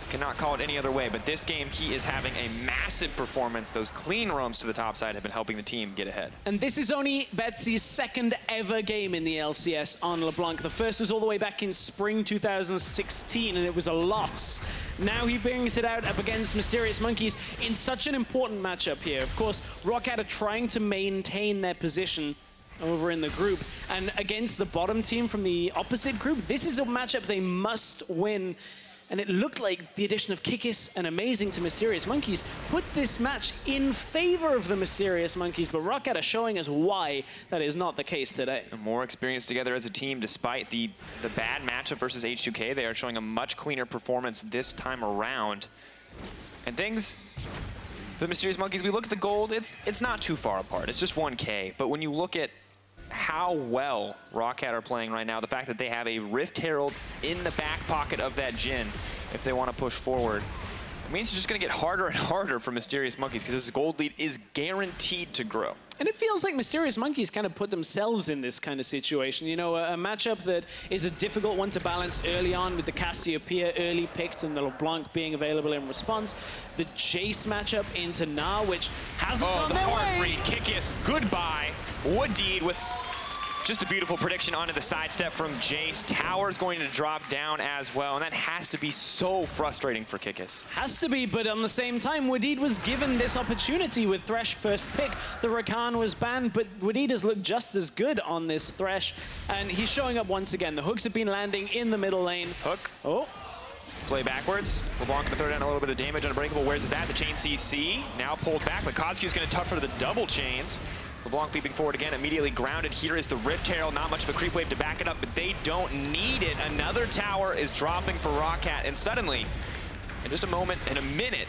Cannot call it any other way, but this game he is having a massive performance. Those clean roams to the top side have been helping the team get ahead. And this is only Betsy's second ever game in the LCS on LeBlanc. The first was all the way back in spring 2016, and it was a loss. Now he brings it out up against Mysterious Monkeys in such an important matchup here. Of course, Roccat are trying to maintain their position over in the group, and against the bottom team from the opposite group, this is a matchup they must win. And it looked like the addition of Kikis and Amazing to Mysterious Monkeys put this match in favor of the Mysterious Monkeys, but Roccat are showing us why that is not the case today. And more experience together as a team, despite the bad matchup versus H2K. They are showing a much cleaner performance this time around. And things, the Mysterious Monkeys, we look at the gold, it's not too far apart. It's just 1K. But when you look at how well Roccat are playing right now, the fact that they have a Rift Herald in the back pocket of that Jhin if they want to push forward, it means it's just going to get harder and harder for Mysterious Monkeys, because this gold lead is guaranteed to grow. And it feels like Mysterious Monkeys kind of put themselves in this kind of situation. You know, a matchup that is a difficult one to balance early on, with the Cassiopeia early picked and the LeBlanc being available in response. The Jayce matchup into Gnar, which hasn't gone their way. Oh, the hard read. Kikis, goodbye. Wadid with Just a beautiful prediction onto the sidestep from Jayce. Tower's going to drop down as well, and that has to be so frustrating for Kikis. Has to be, but on the same time, Wadid was given this opportunity with Thresh first pick. The Rakan was banned, but Wadid has looked just as good on this Thresh, and he's showing up once again. The hooks have been landing in the middle lane. Hook. Oh. Play backwards. Lebalanc gonna throw down a little bit of damage. Unbreakable, where's his at? The chain CC. Now pulled back, but Cozq's gonna tough for the double chains. Lebalanc leaping forward again, immediately grounded. Here is the Rift Herald, not much of a creep wave to back it up, but they don't need it. Another tower is dropping for Roccat, and suddenly, in just a moment, in a minute,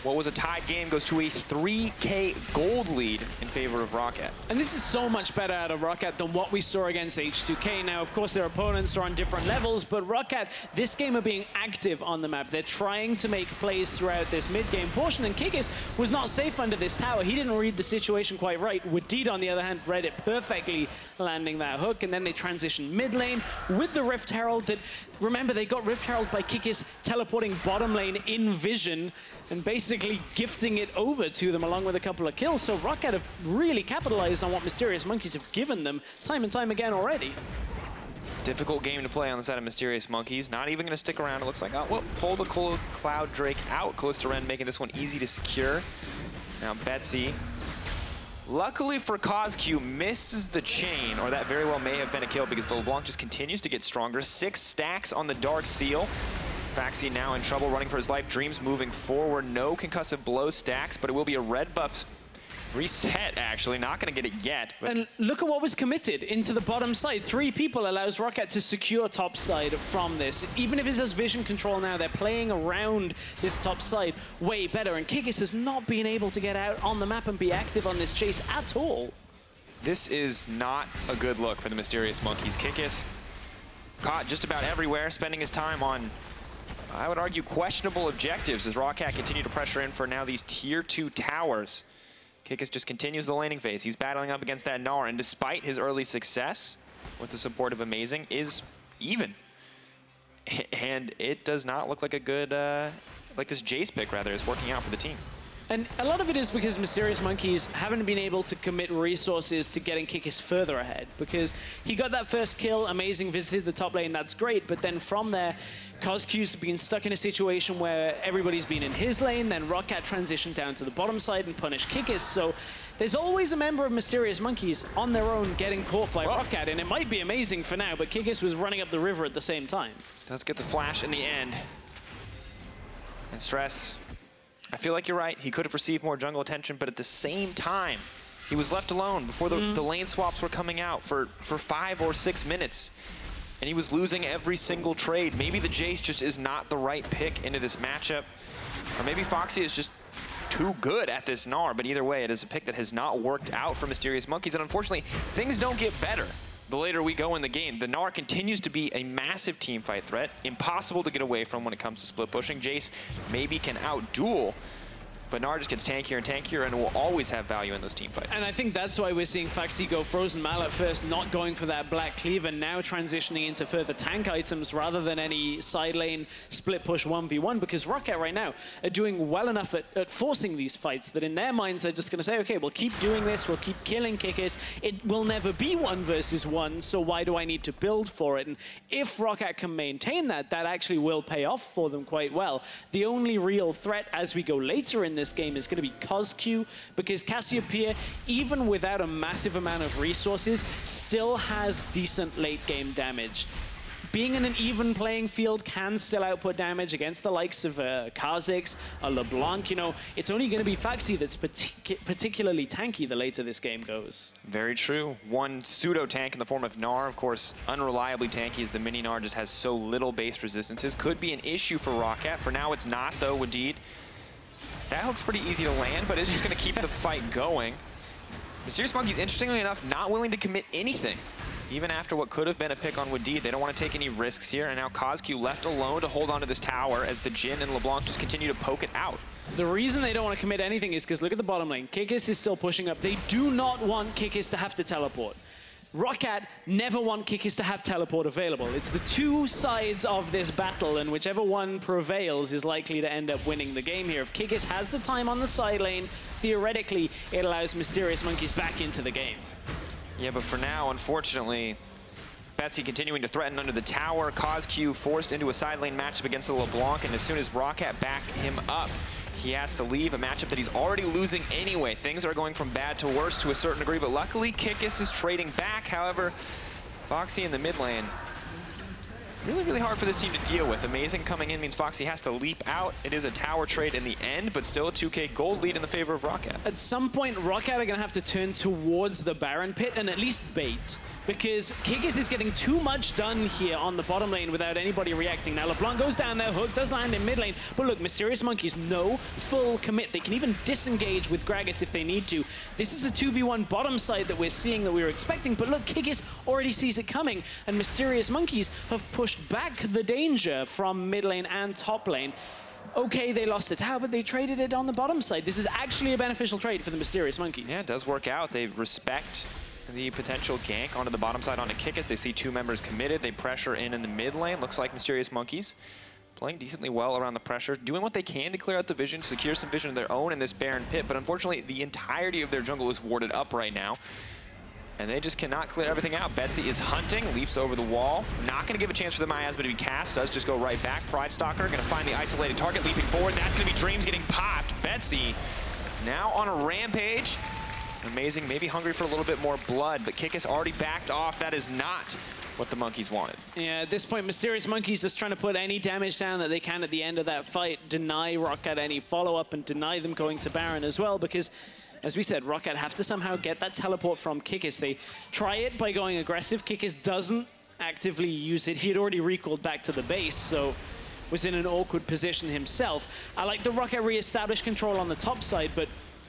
what was a tied game goes to a 3K gold lead in favor of Roccat. And this is so much better out of Roccat than what we saw against H2K. Now, of course, their opponents are on different levels, but Roccat, this game, are being active on the map. They're trying to make plays throughout this mid-game portion, and Kikis was not safe under this tower. He didn't read the situation quite right. Wadid, on the other hand, read it perfectly, landing that hook, and then they transitioned mid lane with the Rift Herald. That, remember, they got Rift Herald by Kikis teleporting bottom lane in vision, and basically gifting it over to them along with a couple of kills. So Roccat have really capitalized on what Mysterious Monkeys have given them time and time again already. Difficult game to play on the side of Mysterious Monkeys. Not even going to stick around. It looks like, oh, well, pull the Cloud Drake out. Kalista Ren making this one easy to secure. Now Besty. Luckily for Cozq, misses the chain, or that very well may have been a kill because the LeBlanc just continues to get stronger. 6 stacks on the Dark Seal. Paxi now in trouble, running for his life. Dreams moving forward. No concussive blow stacks, but it will be a red buff reset, actually. Not going to get it yet. But and look at what was committed into the bottom side. 3 people allows Roccat to secure top side from this. Even if it has vision control now, they're playing around this top side way better. And Kikis has not been able to get out on the map and be active on this chase at all. This is not a good look for the Mysterious Monkeys. Kikis caught just about everywhere, spending his time on, I would argue, questionable objectives as Roccat continue to pressure in for now these tier 2 towers. Kikis just continues the laning phase. He's battling up against that Gnar, and despite his early success with the support of Amazing, is even. And it does not look like a good, like this Jayce pick, rather, is working out for the team. And a lot of it is because Mysterious Monkeys haven't been able to commit resources to getting Kikis further ahead. Because he got that first kill, Amazing visited the top lane, that's great. But then from there, Cozq's been stuck in a situation where everybody's been in his lane, then Roccat transitioned down to the bottom side and punished Kikis. So there's always a member of Mysterious Monkeys on their own getting caught by Roccat. And it might be Amazing for now, but Kikis was running up the river at the same time. Does get the flash in the end. And Stress, I feel like you're right. He could have received more jungle attention, but at the same time, he was left alone before the lane swaps were coming out for 5 or 6 minutes. And he was losing every single trade. Maybe the Jayce just is not the right pick into this matchup. Or maybe Foxy is just too good at this Gnar. But either way, it is a pick that has not worked out for Mysterious Monkeys. And unfortunately, things don't get better the later we go in the game. The Gnar continues to be a massive teamfight threat, impossible to get away from when it comes to split pushing. Jayce maybe can out-duel, but Gnar just gets tankier and tankier and will always have value in those team fights. And I think that's why we're seeing Paxi go Frozen Mallet first, not going for that Black Cleaver, now transitioning into further tank items rather than any side lane split push 1v1, because Roccat right now are doing well enough at forcing these fights that in their minds they're just going to say, okay, we'll keep doing this, we'll keep killing Kikis. It will never be 1 versus 1, so why do I need to build for it? And if Roccat can maintain that, that actually will pay off for them quite well. The only real threat as we go later in this game is going to be Cozq, because Cassiopeia, even without a massive amount of resources, still has decent late game damage. Being in an even playing field can still output damage against the likes of Kha'zix, a LeBlanc. You know, it's only going to be Paxi that's particularly tanky the later this game goes. Very true. One pseudo tank in the form of Gnar, of course, unreliably tanky as the mini Gnar just has so little base resistances. Could be an issue for Roccat. For now, it's not, though, Wadid. That hook's pretty easy to land, but it's just going to keep the fight going. Mysterious Monkeys, interestingly enough, not willing to commit anything. Even after what could have been a pick on Wadid, they don't want to take any risks here. And now Cozq left alone to hold onto this tower as the Jhin and LeBlanc just continue to poke it out. The reason they don't want to commit anything is because look at the bottom lane. Kikis is still pushing up. They do not want Kikis to have to teleport. Roccat never want Kikis to have teleport available. It's the 2 sides of this battle, and whichever one prevails is likely to end up winning the game here. If Kikis has the time on the side lane, theoretically, it allows Mysterious Monkeys back into the game. Yeah, but for now, unfortunately, Besty continuing to threaten under the tower. Cozq forced into a side lane matchup against the Lebalanc, and as soon as Roccat backed him up, he has to leave a matchup that he's already losing anyway. Things are going from bad to worse to a certain degree, but luckily Kikis is trading back. However, Foxy in the mid lane, really hard for this team to deal with. Amazing coming in means Foxy has to leap out. It is a tower trade in the end, but still a 2k gold lead in the favor of Roccat. At some point, Roccat are going to have to turn towards the Baron pit and at least bait, because Kikis is getting too much done here on the bottom lane without anybody reacting. Now, LeBlanc goes down there, Hook does land in mid lane, but look, Mysterious Monkeys, no full commit. They can even disengage with Gragas if they need to. This is the 2v1 bottom side that we're seeing that we were expecting, but look, Kikis already sees it coming, and Mysterious Monkeys have pushed back the danger from mid lane and top lane. Okay, they lost the tower, but they traded it on the bottom side. This is actually a beneficial trade for the Mysterious Monkeys. Yeah, it does work out. They respect the potential gank onto the bottom side onto Kikis. They see two members committed. They pressure in the mid lane. Looks like Mysterious Monkeys playing decently well around the pressure, doing what they can to clear out the vision, secure some vision of their own in this Baron pit, but unfortunately the entirety of their jungle is warded up right now, and they just cannot clear everything out. Besty is hunting, leaps over the wall. Not going to give a chance for the miasma to be cast, does just go right back. Pridestalker going to find the isolated target, leaping forward. That's going to be Dreams getting popped. Besty now on a rampage. Amazing, maybe hungry for a little bit more blood, but Kikis already backed off. That is not what the Monkeys wanted. Yeah, at this point, Mysterious Monkeys just trying to put any damage down that they can at the end of that fight, deny Roccat any follow-up, and deny them going to Baron as well, because, as we said, Roccat have to somehow get that teleport from Kikis. They try it by going aggressive. Kikis doesn't actively use it. He had already recalled back to the base, so was in an awkward position himself. I like the Roccat re-establish control on the top side, but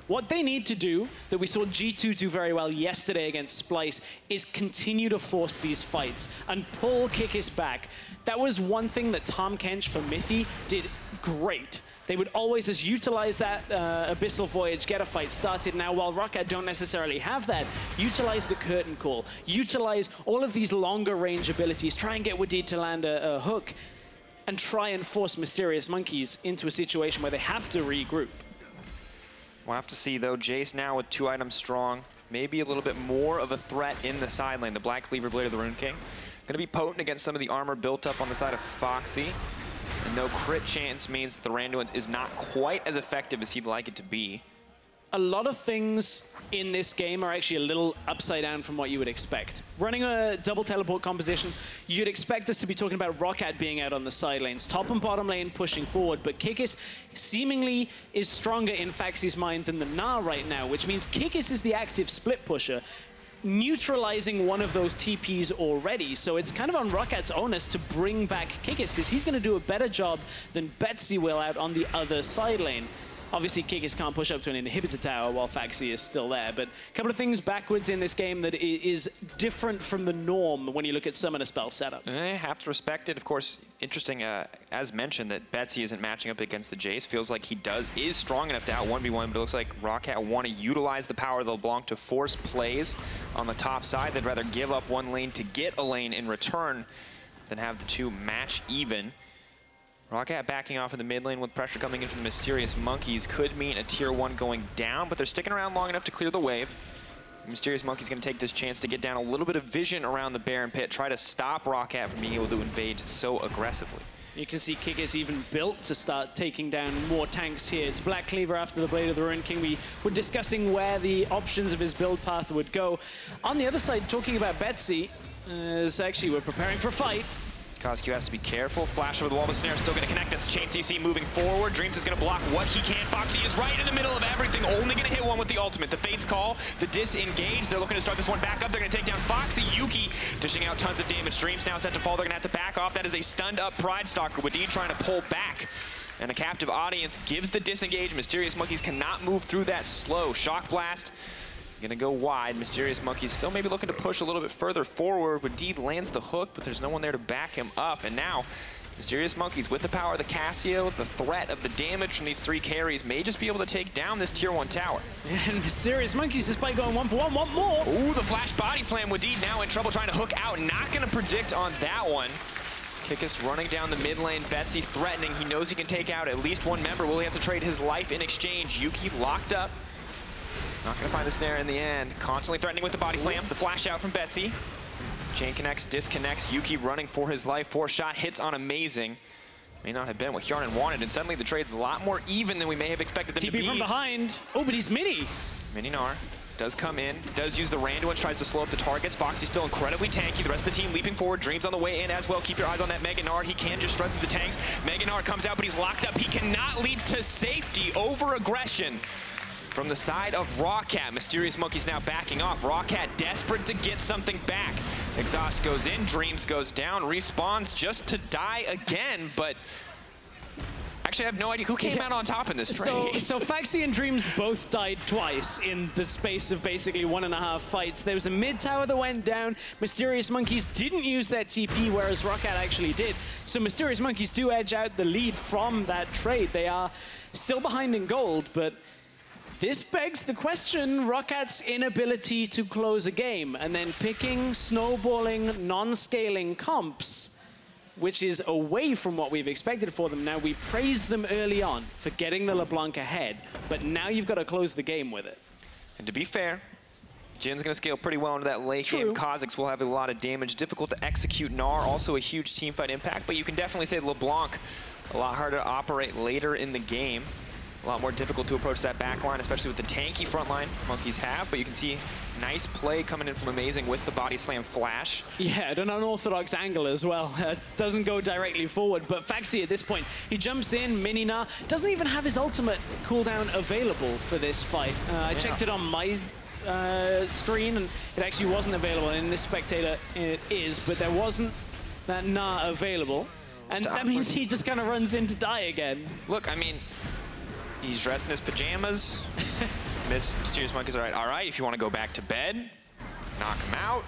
what they need to do, that we saw G2 do very well yesterday against Splice, is continue to force these fights and pull Kikis back. That was one thing that Tom Kench for Mithy did great. They would always just utilize that Abyssal Voyage, get a fight started. Now, while Roccat don't necessarily have that, utilize the Curtain Call, utilize all of these longer range abilities, try and get Wadid to land a hook, and try and force Mysterious Monkeys into a situation where they have to regroup. We'll have to see, though. Jayce now with 2 items strong. Maybe a little bit more of a threat in the side lane. The Black Cleaver Blade of the Rune King. Going to be potent against some of the armor built up on the side of Foxy. And no crit chance means that the Randuin is not quite as effective as he'd like it to be. A lot of things in this game are actually a little upside down from what you would expect. Running a double teleport composition, you'd expect us to be talking about Roccat being out on the side lanes, top and bottom lane pushing forward, but Kikis seemingly is stronger in Faxi's mind than the Gnar right now, which means Kikis is the active split pusher, neutralizing one of those TPs already. So it's kind of on Rockat's onus to bring back Kikis, because he's going to do a better job than Besty will out on the other side lane. Obviously, Kikis can't push up to an inhibitor tower while Faxi is still there, but a couple of things backwards in this game that is different from the norm when you look at Summoner spell setup. I have to respect it. Of course, interesting, as mentioned, that Besty isn't matching up against the Jayce. Feels like he is strong enough to out 1v1, but it looks like Roccat want to utilize the power of the LeBlanc to force plays on the top side. They'd rather give up one lane to get a lane in return than have the two match even. Roccat backing off in the mid lane with pressure coming in from the Mysterious Monkeys could mean a tier 1 going down, but they're sticking around long enough to clear the wave. The Mysterious Monkeys going to take this chance to get down a little bit of vision around the Baron pit, try to stop Roccat from being able to invade so aggressively. You can see Kikis even built to start taking down more tanks here. It's Black Cleaver after the Blade of the Rune King. We were discussing where the options of his build path would go. On the other side, talking about Besty, actually we're preparing for a fight. Cozq has to be careful. Flash over the wall, but Snare still going to connect this. Chain CC moving forward. Dreams is going to block what he can. Foxy is right in the middle of everything. Only going to hit one with the ultimate. The Fates call, the disengage. They're looking to start this one back up. They're going to take down Foxy. Yuki dishing out tons of damage. Dreams now set to fall. They're going to have to back off. That is a stunned up Pridestalker. Wadid trying to pull back. And a captive audience gives the disengage. Mysterious Monkeys cannot move through that slow. Shock Blast. Gonna go wide. Mysterious Monkeys still maybe looking to push a little bit further forward. Wadid lands the hook, but there's no one there to back him up. And now, Mysterious Monkeys with the power of the Cassio, the threat of the damage from these 3 carries may just be able to take down this tier 1 tower. And Mysterious Monkeys, despite going 1-for-1, want more. Ooh, the flash body slam. Wadid now in trouble trying to hook out. Not gonna predict on that one. Kikis running down the mid lane. Besty threatening. He knows he can take out at least one member. Will he have to trade his life in exchange? Yuki locked up. Not going to find the snare in the end. Constantly threatening with the body slam. The flash out from Besty. Chain connects, disconnects. Yuki running for his life. 4-shot hits on Amazing. May not have been what Hjarnan wanted, and suddenly the trade's a lot more even than we may have expected them to be. TP from behind. Oh, but he's mini. Mini Gnar does come in, does use the Randuin, tries to slow up the targets. Foxy's still incredibly tanky. The rest of the team leaping forward. Dreams on the way in as well. Keep your eyes on that Mega Gnar. He can just strut through the tanks. Mega Gnar comes out, but he's locked up. He cannot leap to safety. Over aggression from the side of Roccat. Mysterious Monkey's now backing off. Roccat desperate to get something back. Exhaust goes in, Dreams goes down, respawns just to die again, but actually I have no idea who came out on top in this trade. So Paxi and Dreams both died twice in the space of basically 1.5 fights. There was a mid tower that went down. Mysterious Monkeys didn't use their TP, whereas Roccat actually did. So Mysterious Monkeys do edge out the lead from that trade. They are still behind in gold, but this begs the question, Rockat's inability to close a game and then picking, snowballing, non-scaling comps, which is away from what we've expected for them. Now, we praised them early on for getting the Lebalanc ahead, but now you've got to close the game with it. And to be fair, Jhin's going to scale pretty well into that late game. Kha'zix will have a lot of damage. Difficult to execute. Gnar, also a huge teamfight impact, but you can definitely say Lebalanc a lot harder to operate later in the game. A lot more difficult to approach that back line, especially with the tanky front line Monkeys have, but you can see nice play coming in from Amazing with the body slam flash. Yeah, an unorthodox angle as well. Doesn't go directly forward, but Paxi at this point, he jumps in, Mini Gnar, doesn't even have his ultimate cooldown available for this fight. I checked it on my screen, and it actually wasn't available. In this spectator, it is, but there wasn't that Gnar available. And that means he just kind of runs in to die again. Look, I mean, he's dressed in his pajamas. Mysterious Monkey's all right, if you want to go back to bed, knock him out,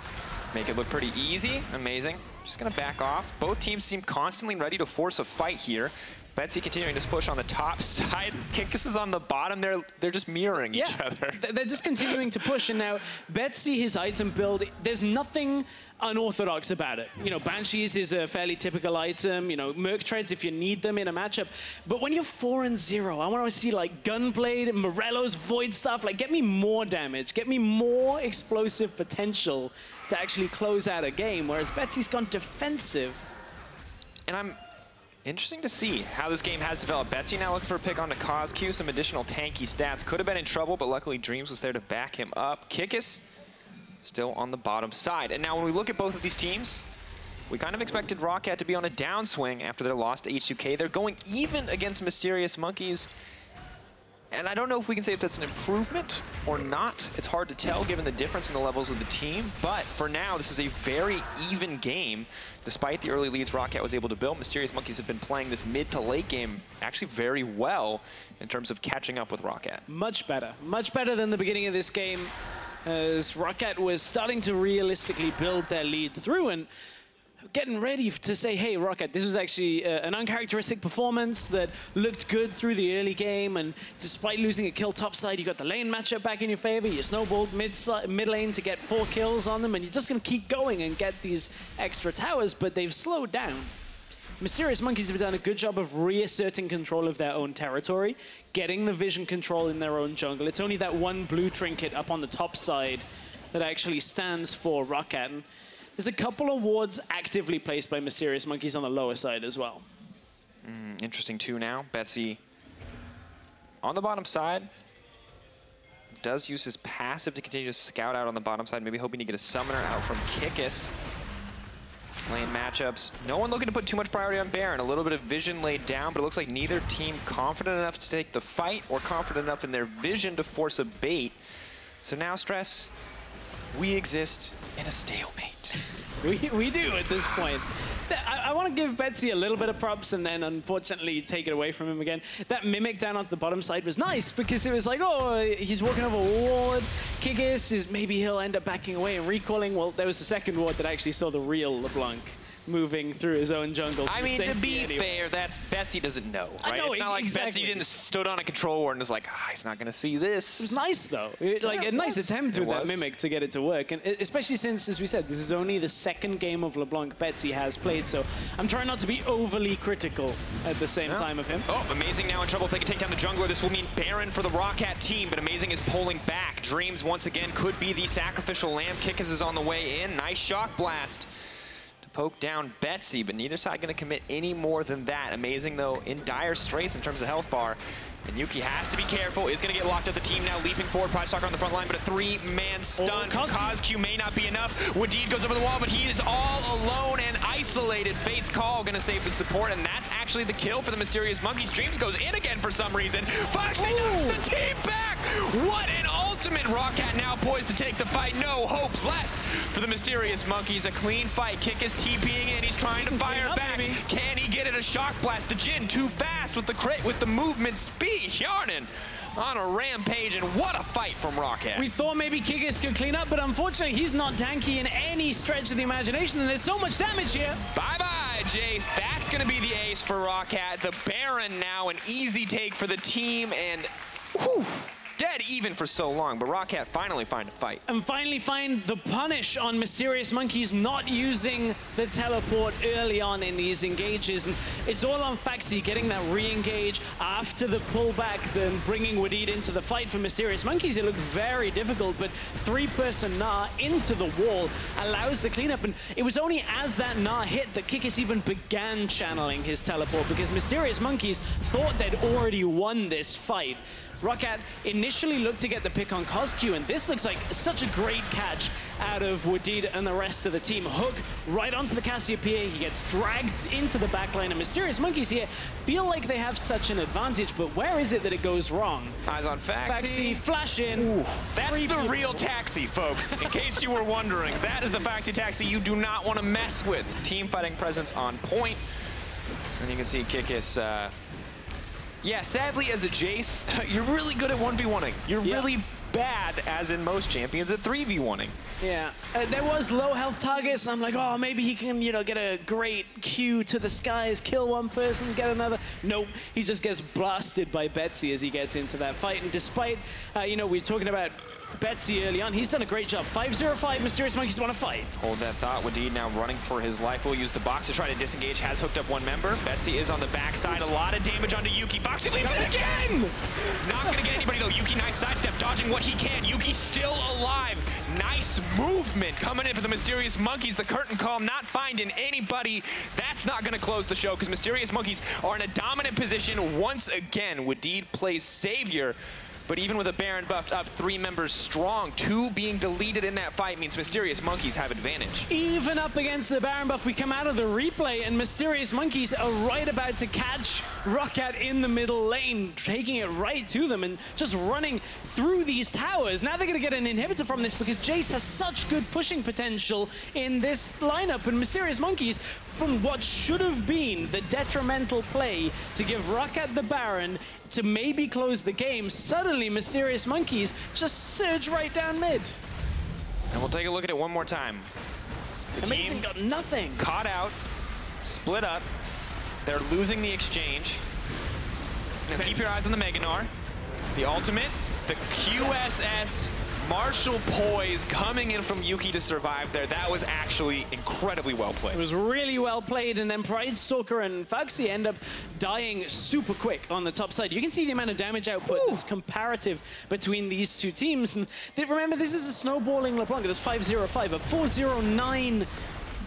make it look pretty easy. Amazing. Just going to back off. Both teams seem constantly ready to force a fight here. Betsy continuing to push on the top side. Kikis is on the bottom. They're just mirroring each other. They're just continuing to push. And now Betsy, his item build, there's nothing unorthodox about it. You know, Banshees is a fairly typical item. You know, Merc Treads if you need them in a matchup. But when you're 4-0, I want to see like Gunblade, Morello's Void stuff. Like, get me more damage. Get me more explosive potential to actually close out a game. Whereas Betsy's gone defensive. And I'm interesting to see how this game has developed. Betsy now looking for a pick onto Cozq, some additional tanky stats. Could have been in trouble, but luckily Dreams was there to back him up. Kikis still on the bottom side. And now when we look at both of these teams, we kind of expected Roccat to be on a downswing after their loss to H2K. They're going even against Mysterious Monkeys. And I don't know if we can say if that's an improvement or not. It's hard to tell given the difference in the levels of the team. But for now, this is a very even game. Despite the early leads Roccat was able to build, Mysterious Monkeys have been playing this mid to late game actually very well in terms of catching up with Roccat. Much better than the beginning of this game, as Roccat was starting to realistically build their lead through and getting ready to say, hey, Roccat, this was actually an uncharacteristic performance that looked good through the early game, and despite losing a kill topside, you got the lane matchup back in your favor, you snowballed mid lane to get 4 kills on them, and you're just going to keep going and get these extra towers, but they've slowed down. Mysterious Monkeys have done a good job of reasserting control of their own territory, getting the vision control in their own jungle. It's only that one blue trinket up on the top side that actually stands for Roccat. There's a couple of wards actively placed by Mysterious Monkeys on the lower side as well. Interesting too now. Betsy on the bottom side does use his passive to continue to scout out on the bottom side, maybe hoping to get a summoner out from Kikis. Lane matchups. No one looking to put too much priority on Baron. A little bit of vision laid down, but it looks like neither team confident enough to take the fight or confident enough in their vision to force a bait. So now, Stress, we exist in a stalemate. We do at this point. I want to give Betsy a little bit of props and then unfortunately take it away from him again. That mimic down onto the bottom side was nice because it was like, oh, he's walking over a ward. Kikis is maybe he'll end up backing away and recalling. Well, there was the second ward that actually saw the real Lebalanc moving through his own jungle. I mean, to be fair, that's Besty doesn't know, right? Know, it's not like exactly. Besty didn't stood on a control ward and was like, he's not going to see this. It was nice, though. Like a nice attempt with that Mimic to get it to work. And especially since, as we said, this is only the second game of LeBlanc Besty has played. So I'm trying not to be overly critical at the same time of him. Oh, Amazing now in trouble if they can take down the jungler. This will mean Baron for the Roccat team, but Amazing is pulling back. Dreams, once again, could be the sacrificial lamb. Kikis is on the way in. Nice shock blast to poke down Besty, but neither side going to commit any more than that. Amazing, though, in dire straits in terms of health bar. And Yuki has to be careful, is going to get locked at the team now, leaping forward. Pridestalker on the front line, but a three-man stun. Cozq may not be enough. Wadid goes over the wall, but he is all alone and isolated. Fate's Call going to save the support, and that's actually the kill for the Mysterious Monkeys. Dreams goes in again for some reason. Foxy knocks the team back! What an ultimate! Roccat now poised to take the fight. No hope left for the Mysterious Monkeys. A clean fight. Kikis TPing in. He's trying to fire back. Can he get it? A shock blast to Jhin. Too fast with the crit, with the movement speed. Hjarnan on a rampage, and what a fight from Roccat. We thought maybe Kikis could clean up, but unfortunately he's not tanky in any stretch of the imagination, and there's so much damage here. Bye-bye, Jayce. That's going to be the ace for Roccat. The Baron now, an easy take for the team, and whew, dead even for so long, but Roccat finally find a fight. And finally find the punish on Mysterious Monkeys not using the teleport early on in these engages. And it's all on Paxi getting that re-engage after the pullback, then bringing Wadid into the fight for Mysterious Monkeys. It looked very difficult, but three-person Gnar into the wall allows the cleanup. And it was only as that Gnar hit that Kikis even began channeling his teleport, because Mysterious Monkeys thought they'd already won this fight. Roccat initially looked to get the pick on Cozq, and this looks like such a great catch out of Wadid and the rest of the team. Hook right onto the Cassiopeia. He gets dragged into the backline, and Mysterious Monkeys here feel like they have such an advantage, but where is it that it goes wrong? Eyes on Paxi. Flash in. Ooh, that's the real taxi, folks. In case you were wondering, that is the Paxi taxi you do not want to mess with. Team fighting presence on point. And you can see Kikis. Yeah, sadly, as a Jayce, you're really good at 1v1ing. You're really bad, as in most champions, at 3v1ing. Yeah, there was low health targets. I'm like, oh, maybe he can, you know, get a great Q to the skies, kill one person, get another. Nope, he just gets blasted by Besty as he gets into that fight. And despite, you know, we're talking about Besty early on, he's done a great job. 5-0-5, Mysterious Monkeys want to fight. Hold that thought. Wadid now running for his life. Will use the box to try to disengage. Has hooked up one member. Besty is on the backside. A lot of damage onto Yuki. Foxy leaves it again! Not going to get anybody, though. Yuki, nice sidestep, dodging what he can. Yuki still alive. Nice movement coming in for the Mysterious Monkeys. The curtain call not finding anybody. That's not going to close the show, because Mysterious Monkeys are in a dominant position once again. Wadid plays Savior. But even with a Baron buffed up 3 members strong, 2 being deleted in that fight means Mysterious Monkeys have advantage. Even up against the Baron buff, we come out of the replay, and Mysterious Monkeys are right about to catch Roccat in the middle lane, taking it right to them and just running through these towers. Now they're going to get an inhibitor from this, because Jayce has such good pushing potential in this lineup, and Mysterious Monkeys, from what should have been the detrimental play to give Roccat the Baron to maybe close the game, suddenly Mysterious Monkeys just surge right down mid. And we'll take a look at it one more time. The Amazing got nothing. Caught out, split up. They're losing the exchange. Now keep your eyes on the Mega Gnar. The ultimate, the QSS, Marshall poise coming in from Yuki to survive there. That was actually incredibly well played. It was really well played, and then Pridestalker and Paxi end up dying super quick on the top side. You can see the amount of damage output that's comparative between these two teams. And remember, this is a snowballing LeBlanc. There's 5-0-5, a 4-0-9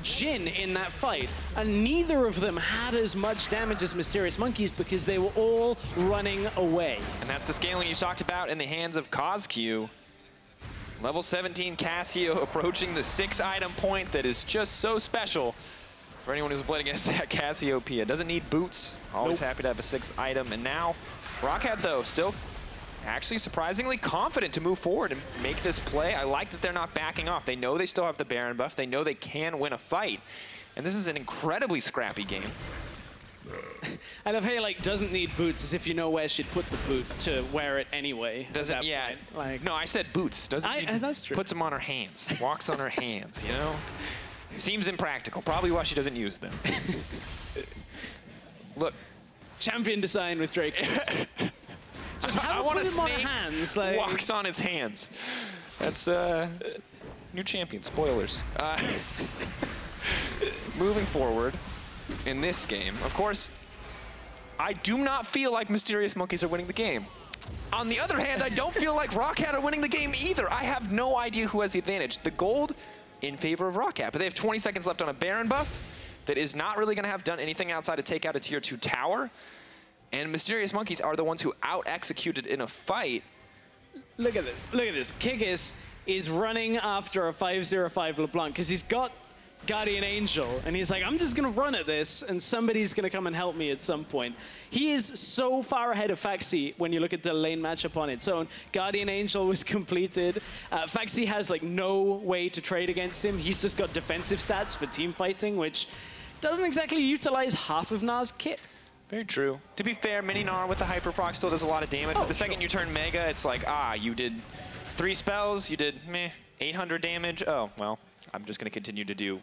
Jhin in that fight, and neither of them had as much damage as Mysterious Monkeys because they were all running away. And that's the scaling you talked about in the hands of Cozq. Level 17 Cassio approaching the 6-item point that is just so special for anyone who's played against that Cassiopeia. Doesn't need boots. Always happy to have a 6th item. And now Roccat, though, still actually surprisingly confident to move forward and make this play. I like that they're not backing off. They know they still have the Baron buff. They know they can win a fight. And this is an incredibly scrappy game. I love how he like doesn't need boots, as if you know where she'd put the boot to wear it anyway. Doesn't, yeah. Like, no, I said boots. Doesn't need, that's true. Puts them on her hands. Walks on her hands, you know? Seems impractical. Probably why she doesn't use them. Look. Champion design with Drakos. Just I want a snake hands, walks on its hands. That's new champion. Spoilers. Moving forward in this game, of course, I do not feel like Mysterious Monkeys are winning the game. On the other hand, I don't feel like Roccat are winning the game either. I have no idea who has the advantage. The gold in favor of Roccat, but they have 20 seconds left on a Baron buff that is not really going to have done anything outside to take out a tier 2 tower. And Mysterious Monkeys are the ones who out-executed in a fight. Look at this. Look at this. Kikis is running after a 505 LeBlanc because he's got Guardian Angel, and he's like, I'm just going to run at this, and somebody's going to come and help me at some point. He is so far ahead of Paxi when you look at the lane matchup on its own. Guardian Angel was completed. Paxi has like no way to trade against him. He's just got defensive stats for team fighting, which doesn't exactly utilize half of Gnar's kit. Very true. To be fair, Mini Gnar with the Hyper Proc still does a lot of damage, but the second you turn Mega, it's like, you did 3 spells, you did 800 damage. Oh, well, I'm just going to continue to do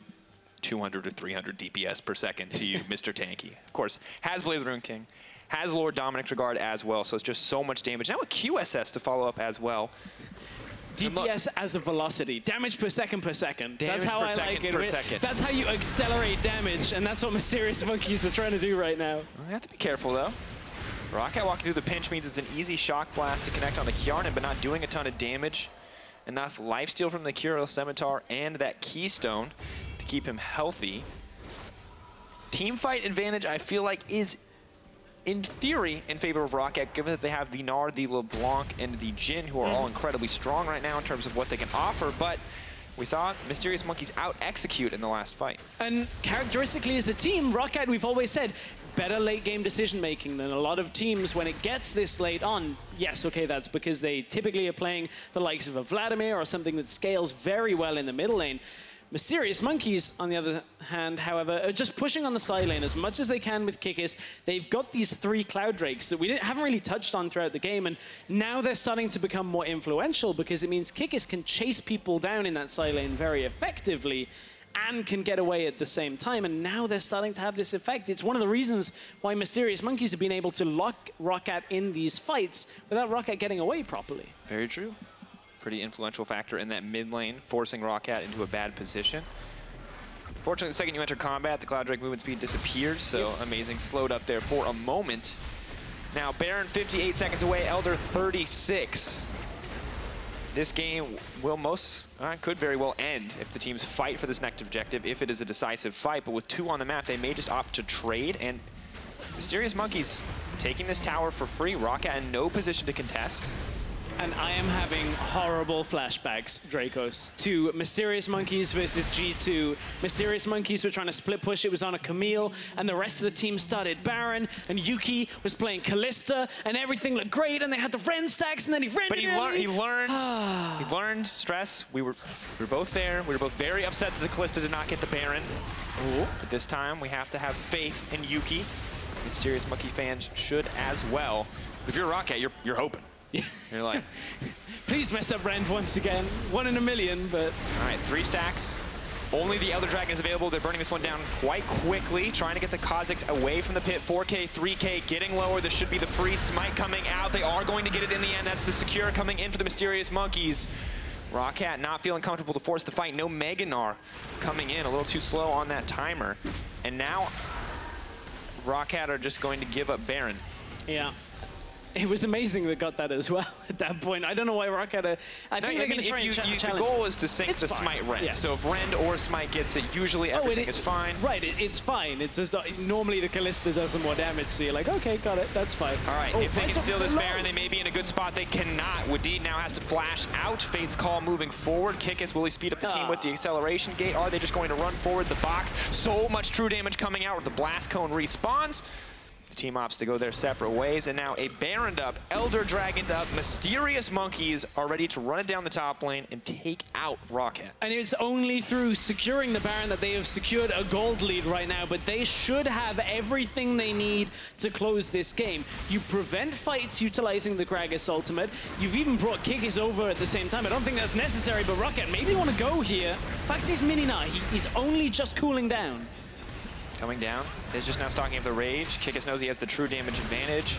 200 to 300 DPS per second to you, Mr. Tanky. Of course, has Blade of the Rune King, has Lord Dominic Regard as well, so it's just so much damage. Now with QSS to follow up as well. DPS as a velocity. Damage per second per second. Damage that's how I like it. That's how you accelerate damage, and that's what Mysterious Monkeys are trying to do right now. You have to be careful, though. Roccat walking through the pinch means it's an easy shock blast to connect on the Hjarnan, but not doing a ton of damage. Enough lifesteal from the Curial Scimitar and that Keystone to keep him healthy. Team fight advantage, I feel like, is in theory in favor of Roccat, given that they have the Gnar, the LeBlanc, and the Jhin, who are all incredibly strong right now in terms of what they can offer, but we saw Mysterious Monkeys out-execute in the last fight. And characteristically as a team, Roccat, we've always said, better late-game decision-making than a lot of teams when it gets this late on. Yes, okay, that's because they typically are playing the likes of a Vladimir or something that scales very well in the middle lane. Mysterious Monkeys, on the other hand, however, are just pushing on the side lane as much as they can with Kikis. They've got these 3 Cloud Drakes that we haven't really touched on throughout the game, and now they're starting to become more influential because it means Kikis can chase people down in that side lane very effectively and can get away at the same time, and now they're starting to have this effect. It's one of the reasons why Mysterious Monkeys have been able to lock Roccat in these fights without Roccat getting away properly. Very true. Pretty influential factor in that mid lane, forcing Roccat into a bad position. Fortunately, the second you enter combat, the Cloud Drake movement speed disappears, so Amazing slowed up there for a moment. Now, Baron 58 seconds away, Elder 36. This game will could very well end if the teams fight for this next objective, if it is a decisive fight, but with 2 on the map, they may just opt to trade, and Mysterious Monkeys taking this tower for free. Roccat in no position to contest. And I am having horrible flashbacks, Drakos, to Mysterious Monkeys versus G2. Mysterious Monkeys were trying to split push, it was on a Camille, and the rest of the team started Baron, and Yuki was playing Kalista, and everything looked great, and they had the Ren stacks, and then he rendered But he learned stress. We were both there. We were both very upset that the Kalista did not get the Baron. But this time, we have to have faith in Yuki. Mysterious Monkey fans should as well. If you're Roccat, you're hoping. You're like, please mess up Rend once again. 1 in a million, but... All right, 3 stacks. Only the Elder Dragon is available. They're burning this one down quite quickly, trying to get the Kha'zix away from the pit. 4K, 3K, getting lower. This should be the free smite coming out. They are going to get it in the end. That's the secure coming in for the Mysterious Monkeys. Roccat not feeling comfortable to force the fight. No Mega Gnar coming in. A little too slow on that timer. And now, Roccat are just going to give up Baron. Yeah. It was amazing they got that as well at that point. I don't know why Roccat... I think they're going to try and challenge. The goal is to sink the Smite Rend. Yeah. So if Rend or Smite gets it, usually everything is fine. Right, it's fine. It's just normally the Kalista does some more damage, so you're like, okay, got it, that's fine. All right, if they can steal this Baron, they may be in a good spot. They cannot. Wadid now has to flash out. Fate's Call moving forward. Kikis, will he speed up the team with the acceleration gate? Are they just going to run forward the box? So much true damage coming out with the Blast Cone respawns. team ops to go their separate ways. And now a Baroned up, Elder Dragoned up, Mysterious Monkeys are ready to run it down the top lane and take out Roccat. And it's only through securing the Baron that they have secured a gold lead right now, but they should have everything they need to close this game. You prevent fights utilizing the Gragas ultimate. You've even brought Kikis over at the same time. I don't think that's necessary, but Roccat maybe want to go here. Paxi's mini Gnar, he's only just cooling down. Coming down, is just now stalking up the Rage. Kikis knows he has the true damage advantage.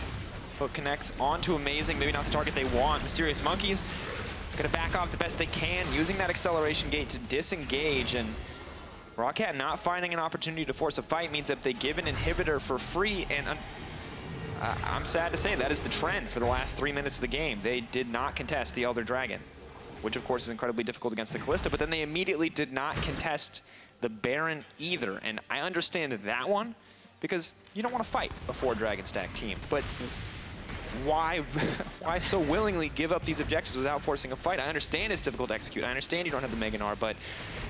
Hook connects onto Amazing, maybe not the target they want. Mysterious Monkeys gonna back off the best they can, using that acceleration gate to disengage, and Roccat not finding an opportunity to force a fight means that they give an inhibitor for free, and I'm sad to say that is the trend for the last 3 minutes of the game. They did not contest the Elder Dragon, which of course is incredibly difficult against the Kalista, but then they immediately did not contest the Baron either. And I understand that one, because you don't want to fight a 4-Dragon stack team, but why so willingly give up these objectives without forcing a fight? I understand it's difficult to execute. I understand you don't have the Mega Gnar, but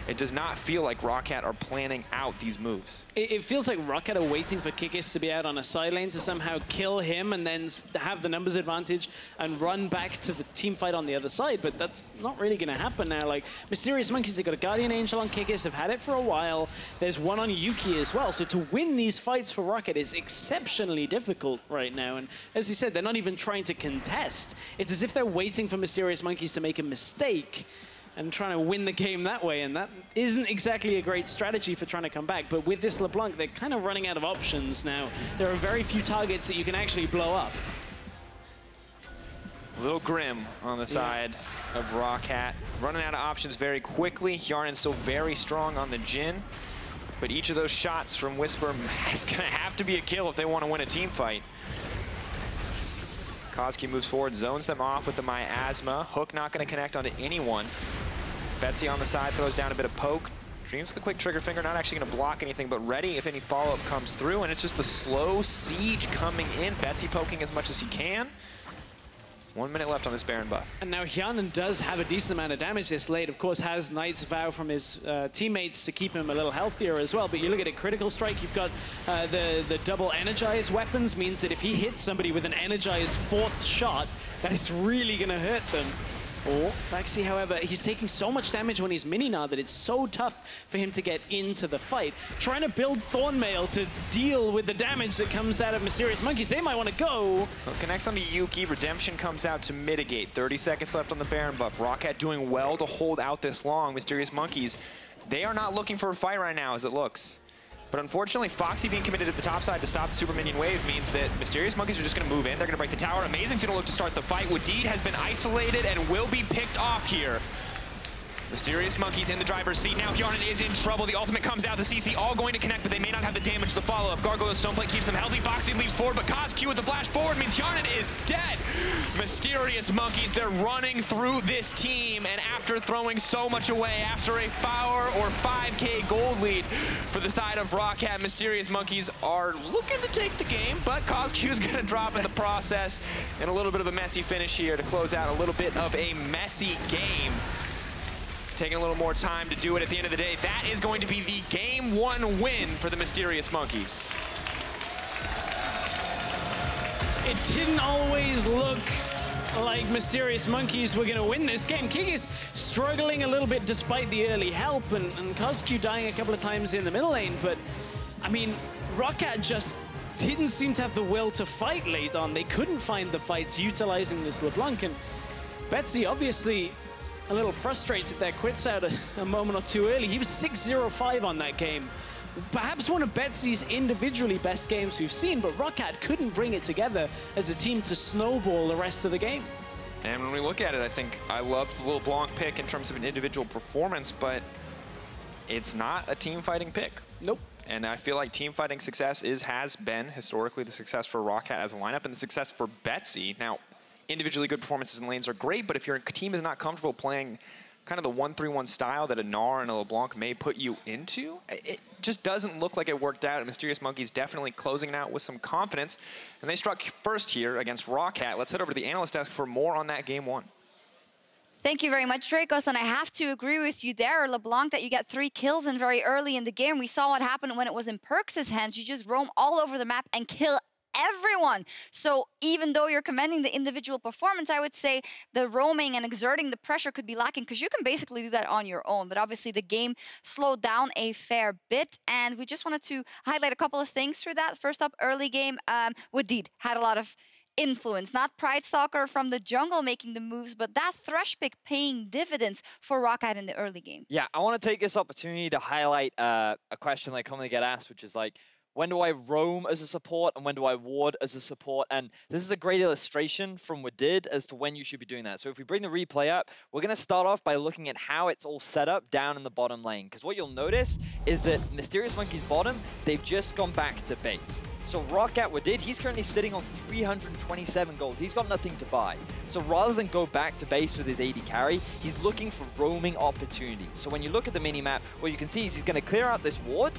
it does not feel like Roccat are planning out these moves. It feels like Roccat are waiting for Kikis to be out on a side lane to somehow kill him and then have the numbers advantage and run back to the team fight on the other side, but that's not really going to happen now. Like, Mysterious Monkeys, they've got a Guardian Angel on Kikis, have had it for a while. There's one on Yuki as well, so to win these fights for Roccat is exceptionally difficult right now, and as you said, they're not even trying to contest. It's as if they're waiting for Mysterious Monkeys to make a mistake and trying to win the game that way, and that isn't exactly a great strategy for trying to come back. But with this Lebalanc, they're kind of running out of options now. There are very few targets that you can actually blow up. A little grim on the side of Roccat. Running out of options very quickly. Hjarnan so very strong on the Jhin, but each of those shots from Whisper is going to have to be a kill if they want to win a team fight. Cozq moves forward, zones them off with the Miasma. Hook not going to connect onto anyone. Besty on the side throws down a bit of poke. Dreams with a quick trigger finger, not actually going to block anything, but ready if any follow-up comes through. And it's just the slow siege coming in. Besty poking as much as he can. 1 minute left on this Baron buff. And now Hjarnan does have a decent amount of damage this late. Of course, has Knight's Vow from his teammates to keep him a little healthier as well. But you look at it, Critical Strike, you've got the double energized weapons, means that if he hits somebody with an energized 4th shot, that is really going to hurt them. Or Paxi, however, he's taking so much damage when he's mini Gnar that it's so tough for him to get into the fight. Trying to build Thornmail to deal with the damage that comes out of Mysterious Monkeys. They might want to go. Well, connects onto Yuki. Redemption comes out to mitigate. 30 seconds left on the Baron buff. Roccat doing well to hold out this long. Mysterious Monkeys, they are not looking for a fight right now as it looks. But unfortunately, Foxy being committed at the top side to stop the super minion wave means that Mysterious Monkeys are just going to move in. They're going to break the tower. Amazing's going to look to start the fight. Wadid has been isolated and will be picked off here. Mysterious Monkeys in the driver's seat. Now Hjarnan is in trouble. The ultimate comes out. The CC all going to connect, but they may not have the damage to follow up. Gargoyle Stoneplate keeps them healthy. Foxy leaps forward, but Cozq with the flash forward means Hjarnan is dead. Mysterious Monkeys, they're running through this team, and after throwing so much away, after a 4 or 5K gold lead for the side of Roccat, Mysterious Monkeys are looking to take the game, but Cozq is going to drop in the process, and a little bit of a messy finish here to close out a little bit of a messy game. Taking a little more time to do it at the end of the day. That is going to be the Game 1 win for the Mysterious Monkeys. It didn't always look like Mysterious Monkeys were going to win this game. Kikis struggling a little bit despite the early help, and Cozq dying a couple of times in the middle lane. But, I mean, Roccat just didn't seem to have the will to fight late on. They couldn't find the fights utilizing this Lebalanc. And Besty obviously a little frustrated there, quits out a moment or two early. He was 6-0-5 on that game. Perhaps one of Betsy's individually best games we've seen, but Roccat couldn't bring it together as a team to snowball the rest of the game. And when we look at it, I think I loved the Lebalanc pick in terms of an individual performance, but it's not a team fighting pick. Nope. And I feel like team fighting success has been historically the success for Roccat as a lineup and the success for Besty. Now, individually good performances in lanes are great, but if your team is not comfortable playing kind of the 1-3-1 style that a Gnar and a Lebalanc may put you into, it just doesn't look like it worked out. And Mysterious Monkeys definitely closing it out with some confidence. And they struck first here against Roccat. Let's head over to the analyst desk for more on that Game 1. Thank you very much, Drakos, and I have to agree with you there, Lebalanc, that you get 3 kills in very early in the game. We saw what happened when it was in Perks' hands. You just roam all over the map and kill everyone. So even though you're commending the individual performance, I would say the roaming and exerting the pressure could be lacking because you can basically do that on your own. But obviously the game slowed down a fair bit, and we just wanted to highlight a couple of things through that. First up, early game, Wadid had a lot of influence. Not Pridestalker from the jungle making the moves, but that Thresh pick paying dividends for Roccat in the early game. Yeah, I want to take this opportunity to highlight a question I commonly get asked, which is like, when do I roam as a support and when do I ward as a support? And this is a great illustration from Wadid as to when you should be doing that. So if we bring the replay up, we're going to start off by looking at how it's all set up down in the bottom lane. Because what you'll notice is that Mysterious Monkey's bottom, they've just gone back to base. So Roccat Wadid, he's currently sitting on 327 gold. He's got nothing to buy. So rather than go back to base with his AD carry, he's looking for roaming opportunities. So when you look at the mini-map, what you can see is he's going to clear out this ward,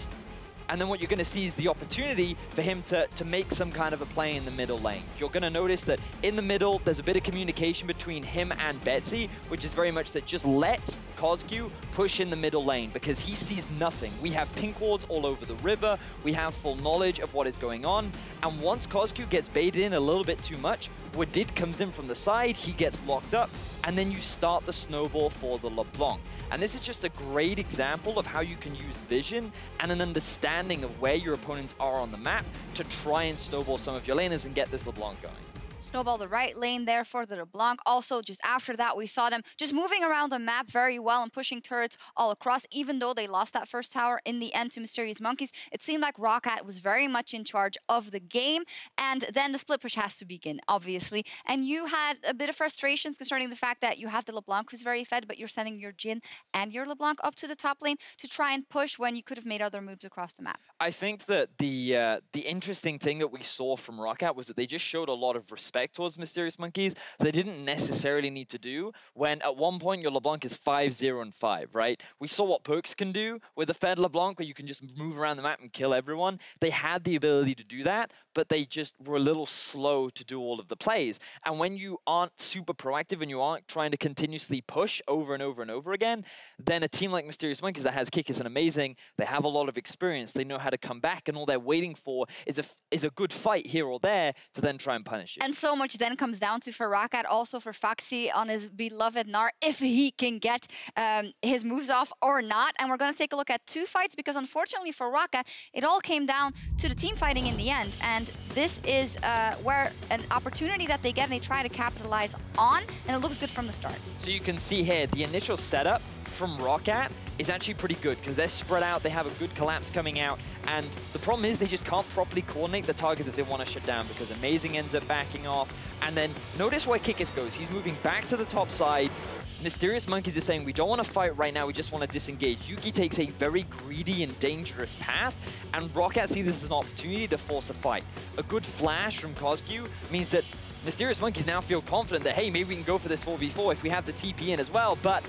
and then what you're going to see is the opportunity for him to make some kind of a play in the middle lane. You're going to notice that in the middle, there's a bit of communication between him and Besty, which is very much that just let Cozq push in the middle lane because he sees nothing. We have pink wards all over the river. We have full knowledge of what is going on. And once Cozq gets baited in a little bit too much, Wadid comes in from the side, he gets locked up, and then you start the snowball for the Lebalanc. And this is just a great example of how you can use vision and an understanding of where your opponents are on the map to try and snowball some of your laners and get this Lebalanc going. Snowball the right lane there for the Lebalanc. Also, just after that, we saw them just moving around the map very well and pushing turrets all across. Even though they lost that first tower in the end to Mysterious Monkeys, it seemed like Roccat was very much in charge of the game. And then the split push has to begin, obviously. And you had a bit of frustrations concerning the fact that you have the Lebalanc who's very fed, but you're sending your Jhin and your Lebalanc up to the top lane to try and push when you could have made other moves across the map. I think that the interesting thing that we saw from Roccat was that they just showed a lot of respect towards Mysterious Monkeys they didn't necessarily need to do when at one point your Lebalanc is 5-0-5, right? We saw what Perks can do with a fed Lebalanc where you can just move around the map and kill everyone. They had the ability to do that, but they just were a little slow to do all of the plays. And when you aren't super proactive and you aren't trying to continuously push over and over and over again, then a team like Mysterious Monkeys that has Kikis and Amazing, they have a lot of experience, they know how to come back, and all they're waiting for is a good fight here or there to then try and punish you. And so much then comes down to for Roccat, also for Paxi on his beloved Gnar, if he can get his moves off or not. And we're going to take a look at two fights because unfortunately for Roccat, it all came down to the team fighting in the end. And this is where an opportunity that they get and they try to capitalize on, and it looks good from the start. So you can see here, the initial setup from Roccat is actually pretty good because they're spread out, they have a good collapse coming out, and the problem is they just can't properly coordinate the target that they want to shut down because Amazing ends up backing off. And then notice where Kikis goes. He's moving back to the top side. Mysterious Monkeys is saying, we don't want to fight right now, we just want to disengage. Yuki takes a very greedy and dangerous path, and Roccat see this as an opportunity to force a fight. A good flash from Cozq means that Mysterious Monkeys now feel confident that, hey, maybe we can go for this 4v4 if we have the TP in as well, but,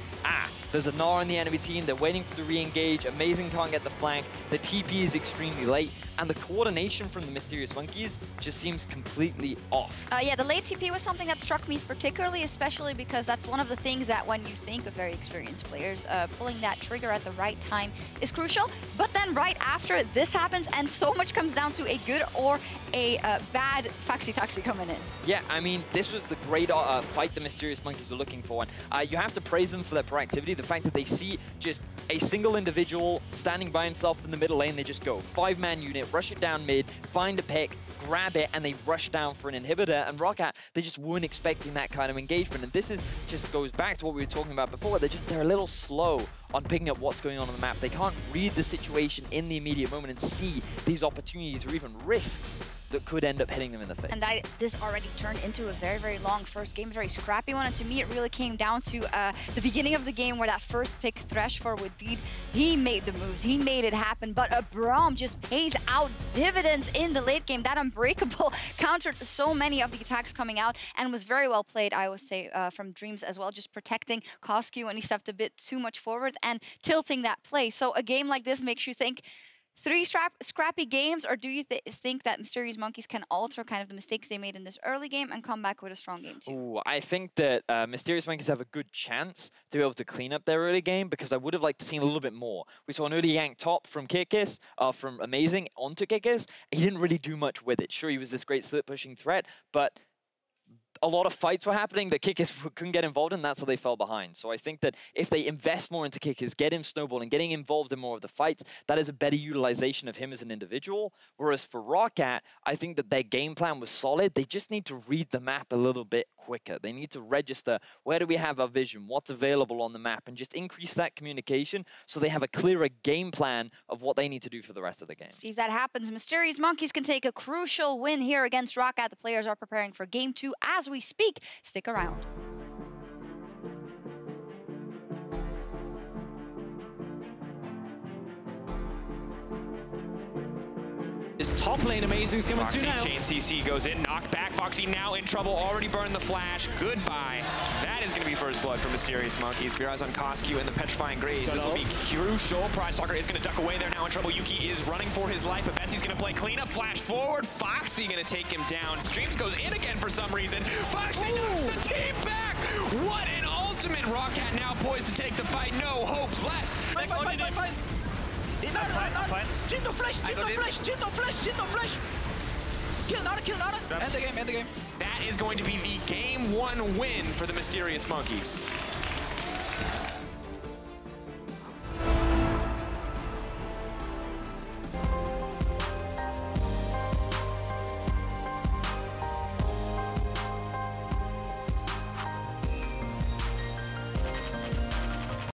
there's a Gnar on the enemy team, they're waiting for the re-engage, Amazing can't get the flank, the TP is extremely late, and the coordination from the Mysterious Monkeys just seems completely off. Yeah, the late TP was something that struck me particularly, especially because that's one of the things that when you think of very experienced players, pulling that trigger at the right time is crucial. But then right after this happens, and so much comes down to a good or a bad Paxi coming in. Yeah, I mean, this was the great fight the Mysterious Monkeys were looking for. And you have to praise them for their proactivity. The fact that they see just a single individual standing by himself in the middle lane, they just go 5-man unit, rush it down mid, find a pick, grab it, and they rush down for an inhibitor. And Roccat, they just weren't expecting that kind of engagement. And this is just goes back to what we were talking about before. They're a little slow on picking up what's going on the map. They can't read the situation in the immediate moment and see these opportunities or even risks that could end up hitting them in the face. And this already turned into a very, very long first game, a very scrappy one. And to me, it really came down to the beginning of the game where that first pick Thresh for Wadid, he made the moves, he made it happen. But Braum just pays out dividends in the late game. That Unbreakable countered so many of the attacks coming out and was very well played, I would say, from Dreams as well, just protecting Cozq when he stepped a bit too much forward and tilting that play. So a game like this makes you think, 3 scrappy games, or do you think that Mysterious Monkeys can alter kind of the mistakes they made in this early game and come back with a strong game too? Ooh, I think that Mysterious Monkeys have a good chance to be able to clean up their early game, because I would have liked to see a little bit more. We saw an early yank top from Kikis, from Amazing onto Kikis. He didn't really do much with it. Sure, he was this great slit pushing threat, but a lot of fights were happening that Kikis couldn't get involved in, that's how they fell behind. So I think that if they invest more into Kikis, get him snowballing, getting involved in more of the fights, that is a better utilization of him as an individual. Whereas for Roccat, I think that their game plan was solid. They just need to read the map a little bit quicker. They need to register, where do we have our vision, what's available on the map, and just increase that communication so they have a clearer game plan of what they need to do for the rest of the game. See, if that happens, Mysterious Monkeys can take a crucial win here against Roccat. The players are preparing for Game 2 as we speak. Stick around. This top lane Amazing's coming through now. Chain CC goes in, knocked back. Paxi now in trouble, already burned the flash. Goodbye. That is going to be first blood for Mysterious Monkeys. Mirage on Cozq and the Petrifying Graze. This will be crucial. Pridestalker is going to duck away there now in trouble. Yuki is running for his life, but Betsy's going to play cleanup. Flash forward. Foxy going to take him down. Dreams goes in again for some reason. Foxy knocks the team back. What an ultimate. Roccat now poised to take the fight. No hope left. Fine. Jhin no flash. Kill Gnar. End the game. That is going to be the Game 1 win for the Mysterious Monkeys.